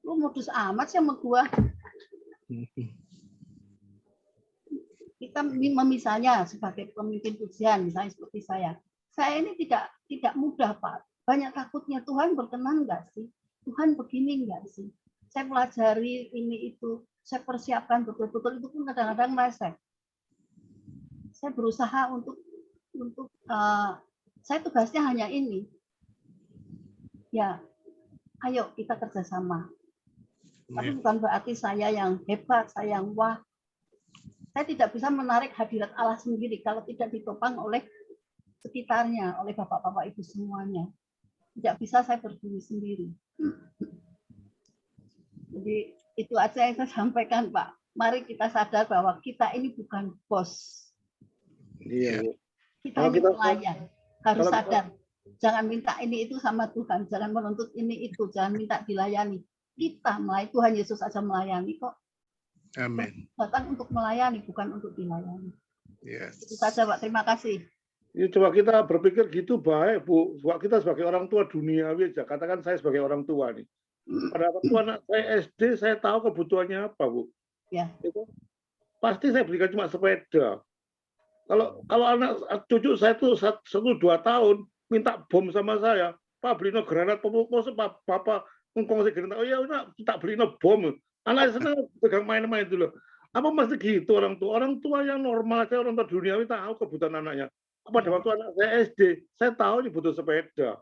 Lu modus amat sih sama gua. Kita misalnya sebagai pemimpin pujian, misalnya seperti saya ini tidak mudah Pak. Banyak takutnya, Tuhan berkenan nggak sih? Tuhan begini nggak sih? Saya pelajari ini itu, saya persiapkan betul-betul, itu pun kadang-kadang meleset. Saya berusaha untuk saya tugasnya hanya ini. Ya, ayo kita kerjasama. Tapi bukan berarti saya yang hebat, saya yang wah. Saya tidak bisa menarik hadirat Allah sendiri kalau tidak ditopang oleh sekitarnya, oleh bapak-bapak ibu semuanya. Tidak bisa saya berdiri sendiri. Jadi itu aja yang saya sampaikan, Pak. Mari kita sadar bahwa kita ini bukan bos. Iya. Kita ini pelayan. Harus sadar. Jangan minta ini itu sama Tuhan. Jangan menuntut ini itu. Jangan minta dilayani. Kita melayani, Tuhan Yesus aja melayani kok. Amin. Datang untuk melayani, bukan untuk dilayani. Yes. Itu saja, Pak. Terima kasih. Ini coba kita berpikir gitu baik, Bu. Buat kita sebagai orang tua duniawi aja. Katakan saya sebagai orang tua nih. Pada waktu anak saya SD, saya tahu kebutuhannya apa, Bu. Ya. Itu pasti saya berikan cuma sepeda. Kalau anak cucu saya tuh 1-2 tahun minta bom sama saya, Pak beliin granat, Bapak ngkong granat. Oh ya, tak beliin bom. Anak saya pegang main-main itu loh. Apa mesti gitu orang tua? Orang tua yang normal aja, orang tua duniawi tahu kebutuhan anaknya. Pada waktu anak saya SD, saya tahu ini butuh sepeda.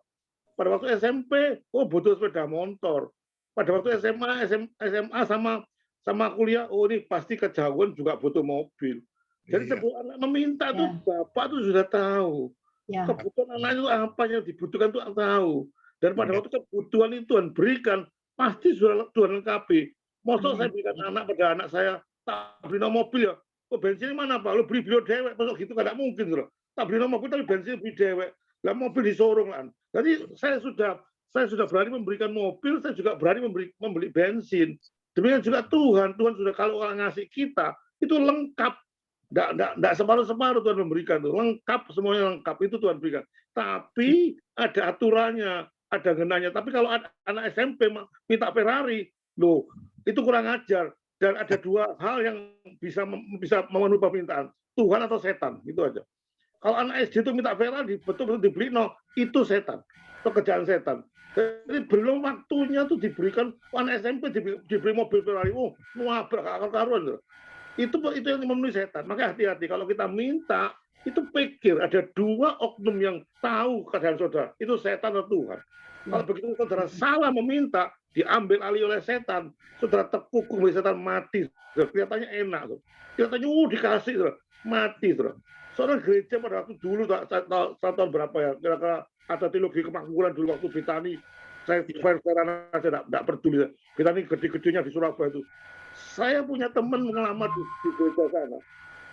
Pada waktu SMP, butuh sepeda motor. Pada waktu SMA sama kuliah, ini pasti kejauhan juga butuh mobil. Jadi sebelum anak meminta tuh bapak tuh sudah tahu kebutuhan anak itu apa yang dibutuhkan tuh tahu. Dan pada waktu kebutuhan itu Tuhan berikan, pasti sudah Tuhan lengkapi. Maksud saya berikan anak pada anak saya, tak beli mobil ya, bensin mana Pak? Lu beli dewek, masuk gitu nggak mungkin loh. Tak beli mobil tapi bensin beli dewek, lah mobil disorong kan. Jadi saya sudah berani memberikan mobil, saya juga berani membeli bensin. Demikian juga Tuhan sudah kalau orang ngasih kita itu lengkap. Nggak separuh-separuh Tuhan memberikan tuh, lengkap, semuanya lengkap itu Tuhan berikan. Tapi ada aturannya, ada genanya. Tapi kalau anak SMP minta Ferrari, loh itu kurang ajar. Dan ada dua hal yang bisa memenuhi permintaan, Tuhan atau setan, itu aja. Kalau anak SD itu minta Ferrari, betul-betul dibeli, itu setan, pekerjaan setan. Jadi belum waktunya tuh diberikan anak SMP diberi mobil Ferrari, nabrak akal-karuan. Itu yang memenuhi setan. Maka hati-hati kalau kita minta, itu pikir ada dua oknum yang tahu keadaan saudara, itu setan atau Tuhan. Kalau begitu saudara salah meminta, diambil alih oleh setan, saudara terkukung oleh setan, mati. Kelihatannya enak, kelihatannya dikasih, mati. Seorang gereja pada waktu dulu, tahun berapa ya, kira-kira ada teologi kemakmuran dulu waktu Betani, saya tidak peduli. Betani gede-gedenya di Surabaya itu. Saya punya teman mengelamar di gereja sana.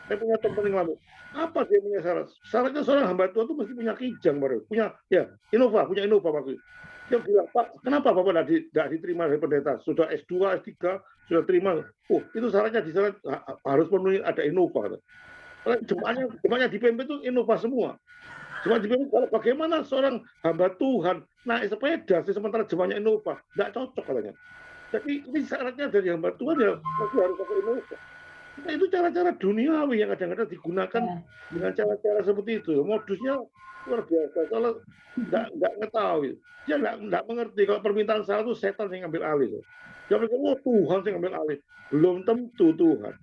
Saya punya teman yang ngelamar. Apa dia punya syarat? Syaratnya seorang hamba Tuhan itu mesti punya kijang, baru punya punya Innova waktu itu. Dia bilang, Pak, kenapa Bapak tidak diterima dari pendeta? Sudah S2, S3, sudah terima. Itu syaratnya di sana harus memenuhi ada Innova. Jemaatnya di PMP itu Innova semua. Cuma di PMP, kalau bagaimana seorang hamba Tuhan naik sepeda, sementara jemaatnya Innova, tidak cocok katanya. Jadi ini syaratnya dari hamba Tuhan ya masih harus pakai Innova. Nah, itu cara-cara duniawi yang kadang-kadang digunakan dengan cara-cara seperti itu. Modusnya luar biasa. Kalau nggak mengetahui, dia nggak mengerti kalau permintaan salah itu setan yang ngambil alih. Dia pikir, Tuhan yang ngambil alih. Belum tentu Tuhan.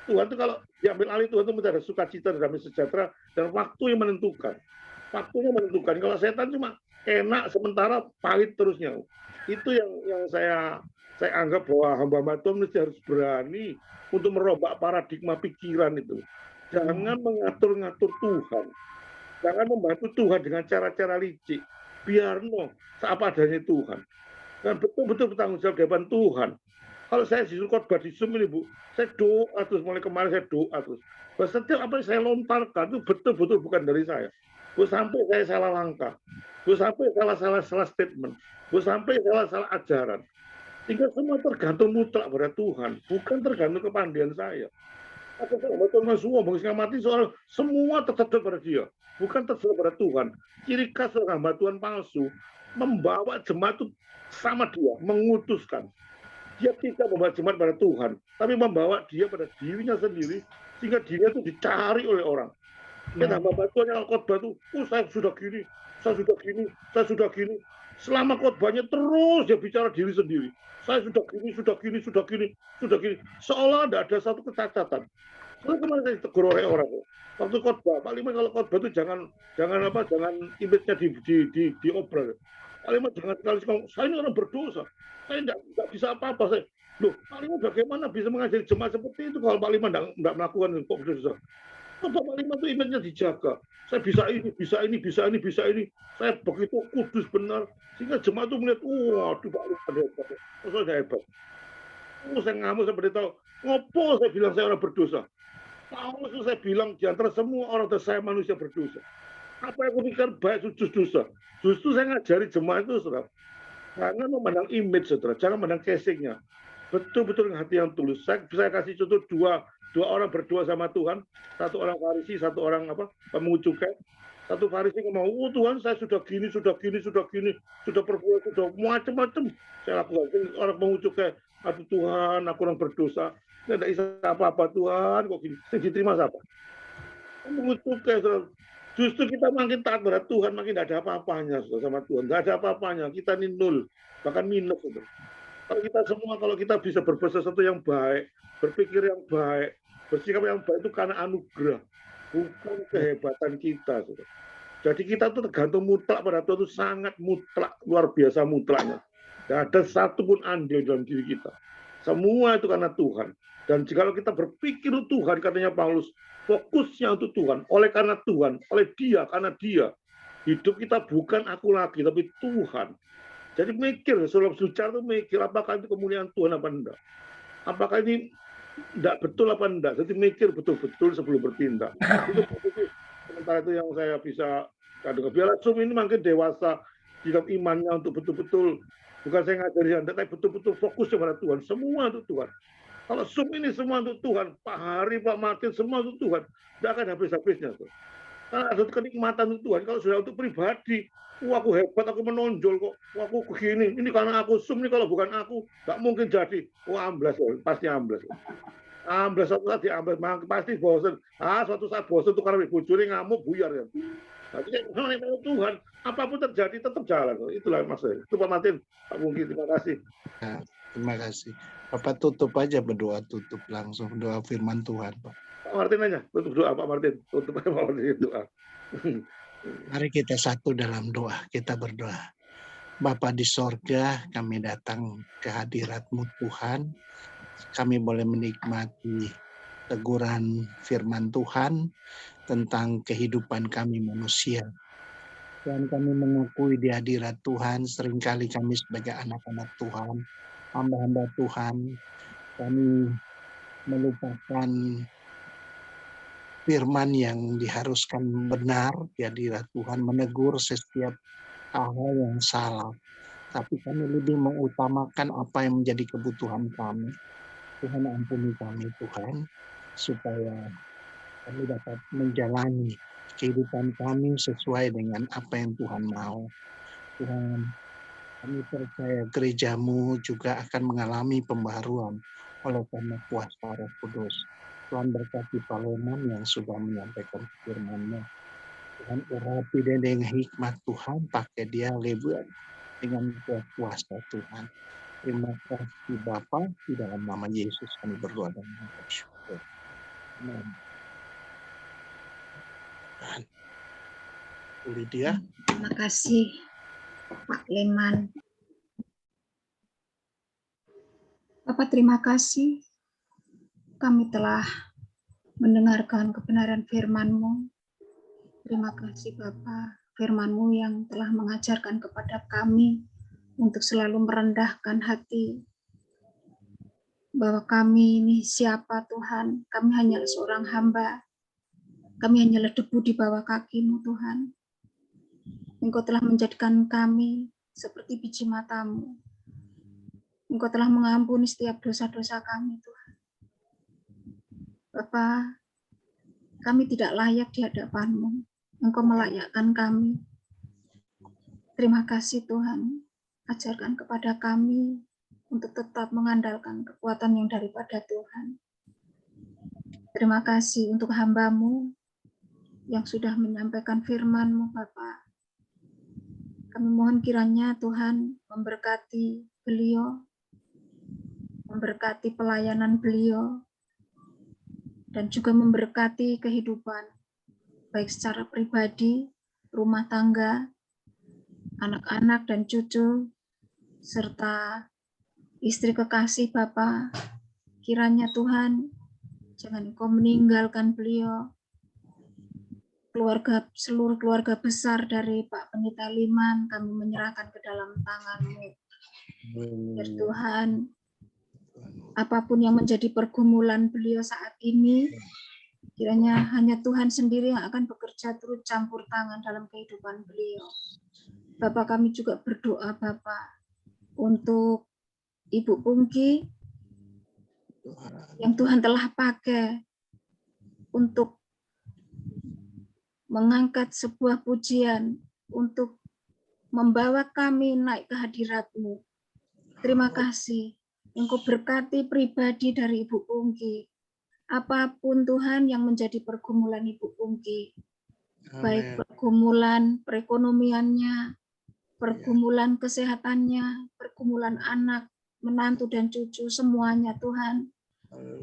Tuhan itu kalau diambil alih, Tuhan itu ada sukacita, damai sejahtera, dan waktu yang menentukan. Waktunya menentukan. Kalau setan cuma enak sementara, pahit terusnya. Itu yang saya anggap bahwa hamba Tuhan mesti harus berani untuk merombak paradigma pikiran itu. Jangan mengatur-ngatur Tuhan. Jangan membantu Tuhan dengan cara-cara licik. Biar apa adanya Tuhan. Dan betul-betul bertanggung jawab di hadapan Tuhan. Kalau saya disuruh khotbah di Zoom ini, Bu, saya doa terus, mulai kemarin saya doa terus. Bahwa setiap apa yang saya lontarkan itu betul-betul bukan dari saya. Bu, sampai saya salah langkah. Bu, sampai salah statement. Bu, sampai salah ajaran. Sehingga semua tergantung mutlak pada Tuhan, bukan tergantung kepandaian saya. Aku betul semua bangsa mati soal semua tersedot pada dia, bukan tersedot pada Tuhan. Ciri khas seorang hamba Tuhan palsu membawa jemaat itu sama dia, mengutuskan. Dia tidak membawa jemaat pada Tuhan, tapi membawa dia pada dirinya sendiri, sehingga dirinya itu dicari oleh orang. Kita hamba Tuhan yang khotbah itu, saya sudah gini, saya sudah gini, saya sudah gini. Selama khotbahnya terus dia bicara diri sendiri. Saya sudah gini, sudah gini, sudah gini, sudah gini. Seolah tidak ada satu kecacatan. Kalau kemarin saya ditegur oleh orang, waktu khotbah, Pak Liman kalau khotbah itu jangan image-nya diobral. Pak Liman jangan sekali ngomong, saya ini orang berdosa, saya tidak bisa apa-apa. Loh, Pak Liman bagaimana bisa mengajari jemaat seperti itu kalau Pak Liman tidak melakukan kok berdosa? Pak Liman itu image-nya dijaga. Saya bisa ini, bisa ini, bisa ini, bisa ini. Saya begitu kudus benar, sehingga jemaat itu melihat, waduh Pak Liman hebat, saya hebat. Saya ngamuk, saya beritahu, ngopo saya bilang saya orang berdosa. Paulus itu saya bilang di antara semua orang saya manusia berdosa. Apa yang aku pikir baik sujud dosa. Justru saya ngajari jemaat itu, saudara. Jangan memandang image, saudara. Jangan memandang casingnya. Betul-betul dengan hati yang tulus. Saya kasih contoh dua orang berdoa sama Tuhan. Satu orang Farisi, satu orang pemungut cukai. Satu Farisi ngomong, Tuhan saya sudah gini, sudah berbuat, sudah macam-macam. Saya lakukan. Orang pemungut cukai, aduh Tuhan, aku orang berdosa. Tidak bisa apa-apa Tuhan, kok gini. Saya diterima siapa? Justru kita makin taat pada Tuhan, makin tidak ada apa-apanya sama Tuhan. Tidak ada apa-apanya. Kita ini nol, bahkan minus. Kalau kita bisa berbuat sesuatu yang baik, berpikir yang baik, bersikap yang baik itu karena anugerah, bukan kehebatan kita. Jadi kita itu tergantung mutlak pada Tuhan, itu sangat mutlak, luar biasa mutlaknya. Tidak ada satupun andil dalam diri kita. Semua itu karena Tuhan. Dan jika kita berpikir untuk Tuhan, katanya Paulus, fokusnya untuk Tuhan, oleh karena Tuhan, oleh Dia, karena Dia. Hidup kita bukan aku lagi, tapi Tuhan. Jadi mikir, sebelum sucar itu mikir, apakah itu kemuliaan Tuhan apa enggak? Apakah ini enggak betul apa enggak? Jadi mikir betul-betul sebelum bertindak. Itu sementara itu yang saya bisa katakan. Biarlah ini makin dewasa di dalam imannya untuk betul-betul, bukan saya ngajari Anda, tapi betul-betul fokus kepada Tuhan. Semua untuk Tuhan. Kalau ini semua untuk Tuhan, Pak Hari, Pak Martin, semua untuk Tuhan, tidak akan habis-habisnya. Karena ada kenikmatan untuk Tuhan. Kalau sudah untuk pribadi, aku hebat, aku menonjol kok, aku begini, ini karena aku ini kalau bukan aku, nggak mungkin jadi. Amblas, pasti amblas. Amblas suatu saat diamblas, pasti bosan. Suatu saat bosan tuh karena bujuri ngamuk, buyar ya. Jadi kalau Tuhan, apapun terjadi tetap jalan. Itulah maksudnya. Itu Pak Martin, Pak Bungki, terima kasih. Nah, terima kasih. Bapak tutup aja berdoa, tutup langsung doa firman Tuhan, Pak. Pak Martin aja, tutup doa Pak Martin. Tutup aja Pak Martin doa. Mari kita satu dalam doa, kita berdoa. Bapa di sorga, kami datang ke hadirat-Mu Tuhan. Kami boleh menikmati teguran firman Tuhan tentang kehidupan kami manusia. Dan kami mengakui di hadirat Tuhan, seringkali kami sebagai anak-anak Tuhan, hamba-hamba Tuhan, kami melupakan firman yang diharuskan benar di hadirat Tuhan, menegur setiap hal yang salah. Tapi kami lebih mengutamakan apa yang menjadi kebutuhan kami. Tuhan ampuni kami Tuhan, supaya kami dapat menjalani kehidupan kami sesuai dengan apa yang Tuhan mau. Tuhan, kami percaya gereja-Mu juga akan mengalami pembaharuan oleh karena kuasa Roh Kudus. Tuhan berkati Pak Leman yang sudah menyampaikan firman-Nya. Tuhan urapi dengan hikmat Tuhan, pakai dia lebar dengan kuasa Tuhan. Terima kasih Bapa, di dalam nama Yesus kami berdoa dan bersyukur. Amin. Lydia. Terima kasih Pak Leman. Bapak terima kasih kami telah mendengarkan kebenaran firman-Mu. Terima kasih Bapak, firman-Mu yang telah mengajarkan kepada kami untuk selalu merendahkan hati bahwa kami ini siapa Tuhan, kami hanyalah seorang hamba, kami hanyalah debu di bawah kaki-Mu Tuhan. Engkau telah menjadikan kami seperti biji mata-Mu. Engkau telah mengampuni setiap dosa-dosa kami Tuhan. Bapa, kami tidak layak di hadapan-Mu. Engkau melayakkan kami. Terima kasih Tuhan. Ajarkan kepada kami untuk tetap mengandalkan kekuatan yang daripada Tuhan. Terima kasih untuk hamba-Mu yang sudah menyampaikan firman-Mu, Bapa. Kami mohon kiranya Tuhan memberkati beliau, memberkati pelayanan beliau, dan juga memberkati kehidupan, baik secara pribadi, rumah tangga, anak-anak dan cucu, serta istri kekasih Bapa. Kiranya Tuhan, jangan Engkau meninggalkan beliau, seluruh keluarga besar dari Pak Pendeta Liman, kami menyerahkan ke dalam tangan-Mu. Biar Tuhan, apapun yang menjadi pergumulan beliau saat ini, kiranya hanya Tuhan sendiri yang akan bekerja turut campur tangan dalam kehidupan beliau. Bapak, kami juga berdoa Bapak untuk Ibu Pungki yang Tuhan telah pakai untuk mengangkat sebuah pujian, untuk membawa kami naik ke hadirat-Mu. Terima kasih. Engkau berkati pribadi dari Ibu Pungki. Apapun Tuhan yang menjadi pergumulan Ibu Pungki, baik pergumulan perekonomiannya, pergumulan kesehatannya, pergumulan anak, menantu dan cucu, semuanya Tuhan,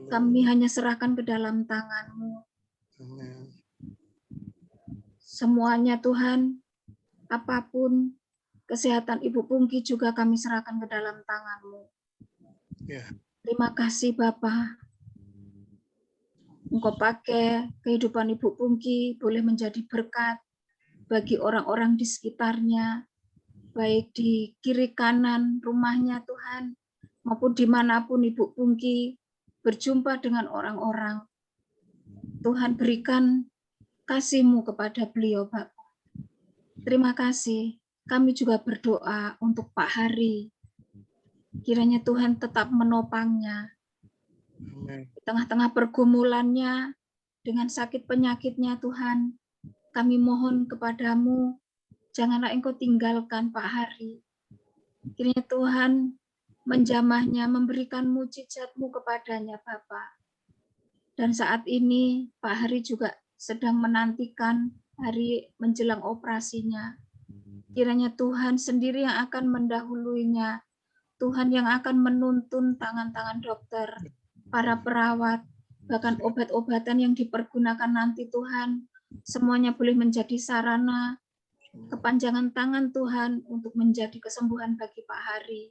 kami hanya serahkan ke dalam tangan-Mu. Semuanya Tuhan, apapun kesehatan Ibu Pungki juga kami serahkan ke dalam tangan-Mu. Terima kasih Bapa. Engkau pakai kehidupan Ibu Pungki boleh menjadi berkat bagi orang-orang di sekitarnya, baik di kiri kanan rumahnya Tuhan, maupun dimanapun Ibu Pungki berjumpa dengan orang-orang. Tuhan berikan kasih-Mu kepada beliau Bapak. Terima kasih. Kami juga berdoa untuk Pak Hari. Kiranya Tuhan tetap menopangnya. Di tengah-tengah pergumulannya, dengan sakit penyakitnya Tuhan, kami mohon kepadamu, janganlah Engkau tinggalkan Pak Hari. Kiranya Tuhan menjamahnya, memberikan mujizat-Mu kepadanya Bapa. Dan saat ini Pak Hari juga sedang menantikan hari menjelang operasinya. Kiranya Tuhan sendiri yang akan mendahuluinya, Tuhan yang akan menuntun tangan-tangan dokter, para perawat, bahkan obat-obatan yang dipergunakan nanti Tuhan, semuanya boleh menjadi sarana kepanjangan tangan Tuhan untuk menjadi kesembuhan bagi Pak Hari.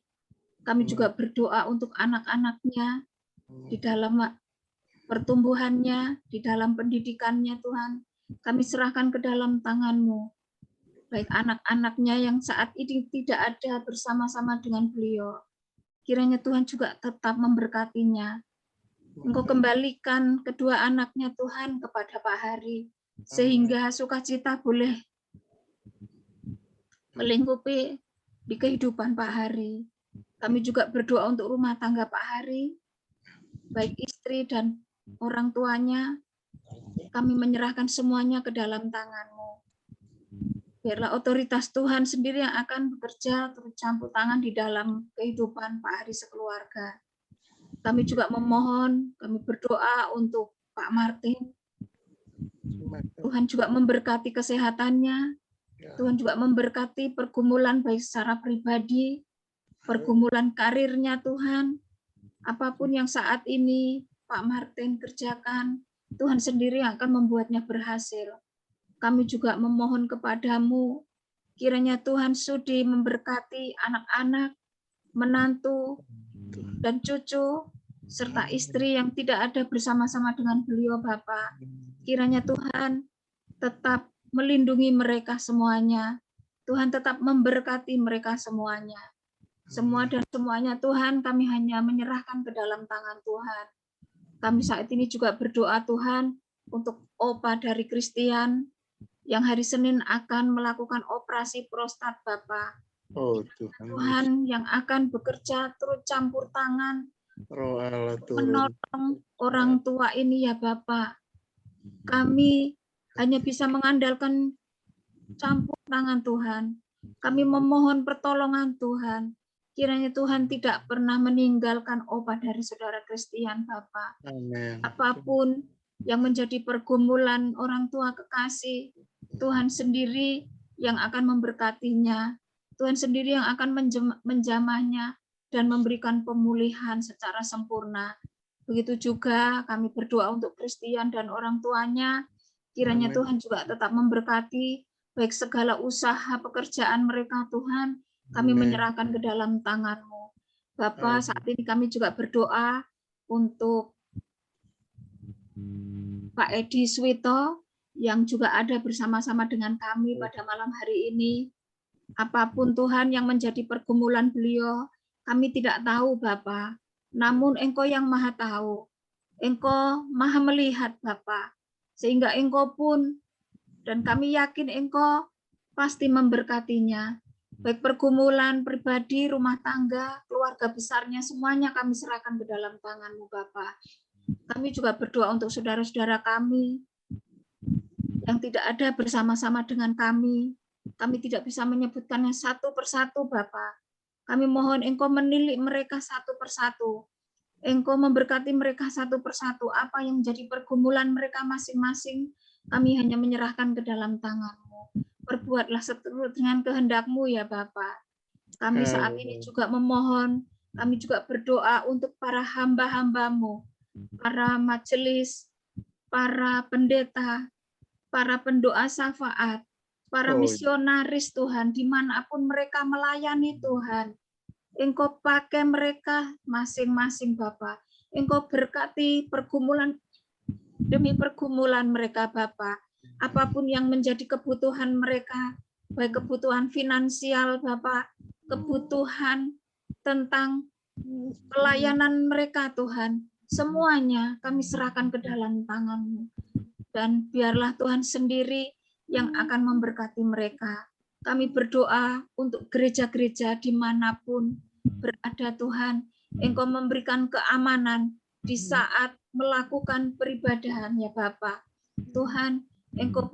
Kami juga berdoa untuk anak-anaknya di dalam pertumbuhannya, di dalam pendidikannya Tuhan. Kami serahkan ke dalam tangan-Mu. Baik anak-anaknya yang saat ini tidak ada bersama-sama dengan beliau. Kiranya Tuhan juga tetap memberkatinya. Engkau kembalikan kedua anaknya Tuhan kepada Pak Hari, sehingga sukacita boleh melingkupi di kehidupan Pak Hari. Kami juga berdoa untuk rumah tangga Pak Hari, baik istri dan orang tuanya. Kami menyerahkan semuanya ke dalam tangan-Mu. Biarlah otoritas Tuhan sendiri yang akan bekerja turut campur tangan di dalam kehidupan Pak Hari sekeluarga. Kami juga memohon, kami berdoa untuk Pak Martin. Tuhan juga memberkati kesehatannya. Tuhan juga memberkati pergumulan baik secara pribadi, pergumulan karirnya Tuhan. Apapun yang saat ini Pak Martin kerjakan, Tuhan sendiri yang akan membuatnya berhasil. Kami juga memohon kepadamu, kiranya Tuhan sudi memberkati anak-anak, menantu, dan cucu, serta istri yang tidak ada bersama-sama dengan beliau Bapa. Kiranya Tuhan tetap melindungi mereka semuanya. Tuhan tetap memberkati mereka semuanya. Semua dan semuanya Tuhan, kami hanya menyerahkan ke dalam tangan Tuhan. Kami saat ini juga berdoa Tuhan untuk Opa dari Christian yang hari Senin akan melakukan operasi prostat Bapak. Oh Tuhan, Tuhan yang akan bekerja turut campur tangan Roh Allah turun. menolong orang tua ini ya Bapak. Kami hanya bisa mengandalkan campur tangan Tuhan. Kami memohon pertolongan Tuhan. Kiranya Tuhan tidak pernah meninggalkan Opa dari saudara Christian Bapak. Amin. Apapun yang menjadi pergumulan orang tua kekasih, Tuhan sendiri yang akan memberkatinya. Tuhan sendiri yang akan menjamahnya dan memberikan pemulihan secara sempurna. Begitu juga kami berdoa untuk Christian dan orang tuanya. Kiranya Amin. Tuhan juga tetap memberkati baik segala usaha pekerjaan mereka Tuhan. Kami Amin. menyerahkan ke dalam tangan-Mu. Bapak, saat ini kami juga berdoa untuk Pak Edi Swito yang juga ada bersama-sama dengan kami pada malam hari ini. Apapun Tuhan yang menjadi pergumulan beliau, kami tidak tahu Bapak. Namun Engkau yang Maha tahu. Engkau Maha melihat Bapak. Sehingga Engkau pun, dan kami yakin Engkau pasti memberkatinya. Baik pergumulan pribadi, rumah tangga, keluarga besarnya, semuanya kami serahkan ke dalam tangan-Mu Bapak. Kami juga berdoa untuk saudara-saudara kami yang tidak ada bersama-sama dengan kami. Kami tidak bisa menyebutkannya satu persatu, Bapak. Kami mohon Engkau menilik mereka satu persatu. Engkau memberkati mereka satu persatu. Apa yang menjadi pergumulan mereka masing-masing, kami hanya menyerahkan ke dalam tangan-Mu. Perbuatlah seturut dengan kehendak-Mu ya Bapak. Kami saat ini juga memohon, kami juga berdoa untuk para hamba-hamba-Mu, para majelis, para pendeta, para pendoa syafaat, para misionaris Tuhan, dimanapun mereka melayani Tuhan. Engkau pakai mereka masing-masing Bapak. Engkau berkati pergumulan demi pergumulan mereka Bapak. Apapun yang menjadi kebutuhan mereka, baik kebutuhan finansial Bapak, kebutuhan tentang pelayanan mereka Tuhan, semuanya kami serahkan ke dalam tangan-Mu. Dan biarlah Tuhan sendiri yang akan memberkati mereka. Kami berdoa untuk gereja-gereja dimanapun berada Tuhan. Engkau memberikan keamanan di saat melakukan peribadahan ya Bapak. Tuhan, Engkau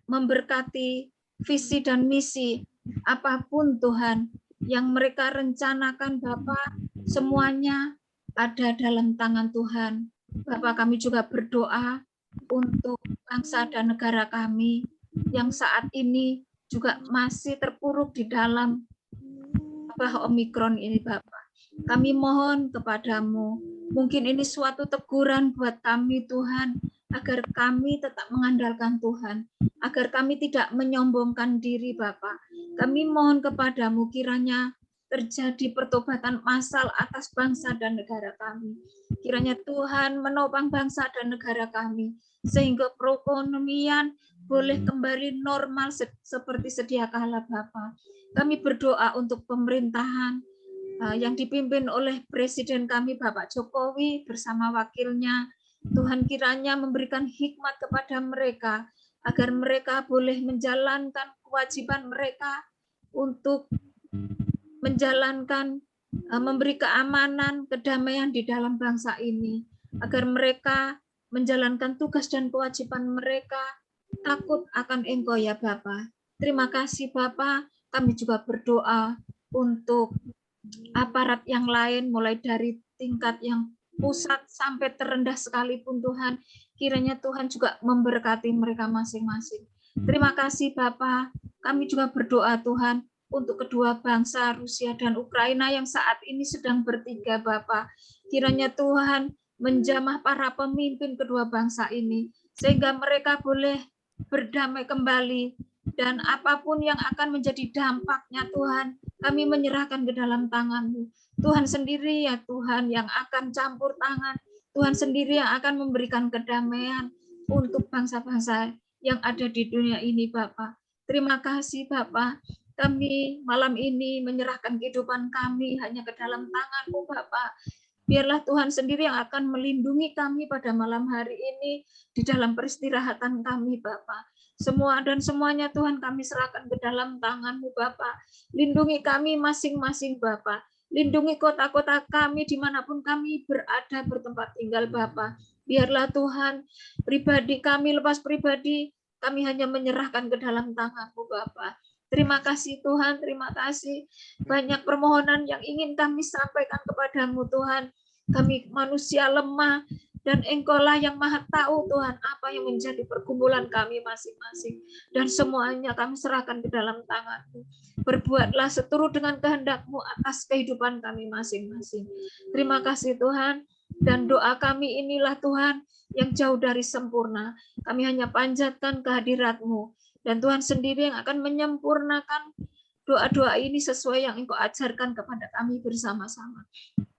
memberkati visi dan misi apapun Tuhan yang mereka rencanakan Bapak, semuanya ada dalam tangan Tuhan. Bapak, kami juga berdoa untuk bangsa dan negara kami yang saat ini juga masih terpuruk di dalam Omikron ini Bapak. Kami mohon kepadamu, mungkin ini suatu teguran buat kami Tuhan, agar kami tetap mengandalkan Tuhan, agar kami tidak menyombongkan diri Bapak. Kami mohon kepadamu kiranya terjadi pertobatan massal atas bangsa dan negara kami. Kiranya Tuhan menopang bangsa dan negara kami, sehingga perekonomian boleh kembali normal seperti sedia kala Bapak. Kami berdoa untuk pemerintahan yang dipimpin oleh Presiden kami Bapak Jokowi bersama wakilnya. Tuhan kiranya memberikan hikmat kepada mereka, agar mereka boleh menjalankan kewajiban mereka untuk menjalankan, memberi keamanan, kedamaian di dalam bangsa ini, agar mereka menjalankan tugas dan kewajiban mereka, takut akan Engkau ya Bapa. Terima kasih Bapa. Kami juga berdoa untuk aparat yang lain, mulai dari tingkat yang pusat sampai terendah sekalipun Tuhan, kiranya Tuhan juga memberkati mereka masing-masing. Terima kasih Bapa. Kami juga berdoa Tuhan untuk kedua bangsa Rusia dan Ukraina yang saat ini sedang bertiga Bapa. Kiranya Tuhan menjamah para pemimpin kedua bangsa ini, sehingga mereka boleh berdamai kembali, dan apapun yang akan menjadi dampaknya Tuhan, kami menyerahkan ke dalam tangan-Mu. Tuhan sendiri ya Tuhan yang akan campur tangan, Tuhan sendiri yang akan memberikan kedamaian untuk bangsa-bangsa yang ada di dunia ini Bapak. Terima kasih Bapak. kami malam ini menyerahkan kehidupan kami hanya ke dalam tangan-Mu Bapa. Biarlah Tuhan sendiri yang akan melindungi kami pada malam hari ini di dalam peristirahatan kami Bapa. Semua dan semuanya Tuhan kami serahkan ke dalam tangan-Mu Bapa. Lindungi kami masing-masing Bapa. Lindungi kota-kota kami dimanapun kami berada bertempat tinggal Bapa. Biarlah Tuhan pribadi kami lepas pribadi kami hanya menyerahkan ke dalam tangan-Mu Bapa. Terima kasih Tuhan, terima kasih. Banyak permohonan yang ingin kami sampaikan kepadamu Tuhan. Kami manusia lemah dan Engkaulah yang maha tahu Tuhan apa yang menjadi pergumulan kami masing-masing. Dan semuanya kami serahkan ke dalam tangan-Mu. Berbuatlah seturut dengan kehendak-Mu atas kehidupan kami masing-masing. Terima kasih Tuhan. Dan doa kami inilah Tuhan yang jauh dari sempurna. Kami hanya panjatkan kehadirat-Mu. Dan Tuhan sendiri yang akan menyempurnakan doa-doa ini sesuai yang Engkau ajarkan kepada kami bersama-sama.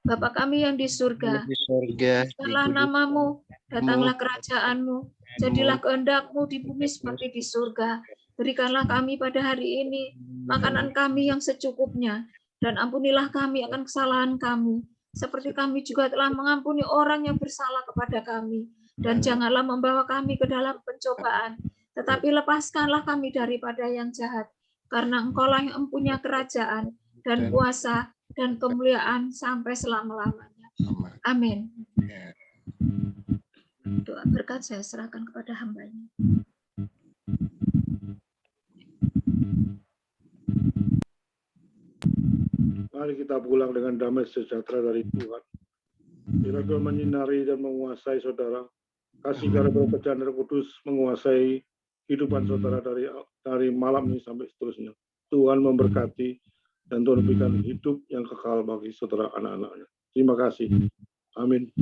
Bapa kami yang di surga, dimuliakanlah nama-Mu, datanglah kerajaan-Mu, jadilah kehendak-Mu di bumi seperti di surga. Berikanlah kami pada hari ini makanan kami yang secukupnya, dan ampunilah kami akan kesalahan kami, seperti kami juga telah mengampuni orang yang bersalah kepada kami. Dan janganlah membawa kami ke dalam pencobaan, tetapi lepaskanlah kami daripada yang jahat, karena Engkaulah yang mempunyai kerajaan dan kuasa dan kemuliaan sampai selama-lamanya. Amin. Doa berkat saya serahkan kepada hamba-Nya. Mari kita pulang dengan damai sejahtera dari Tuhan. Bila Tuhan menyinari dan menguasai saudara, kasih karya berkenan dan kudus menguasai kehidupan saudara dari malam ini sampai seterusnya. Tuhan memberkati dan Tuhan berikan hidup yang kekal bagi saudara anak-anaknya. Terima kasih. Amin.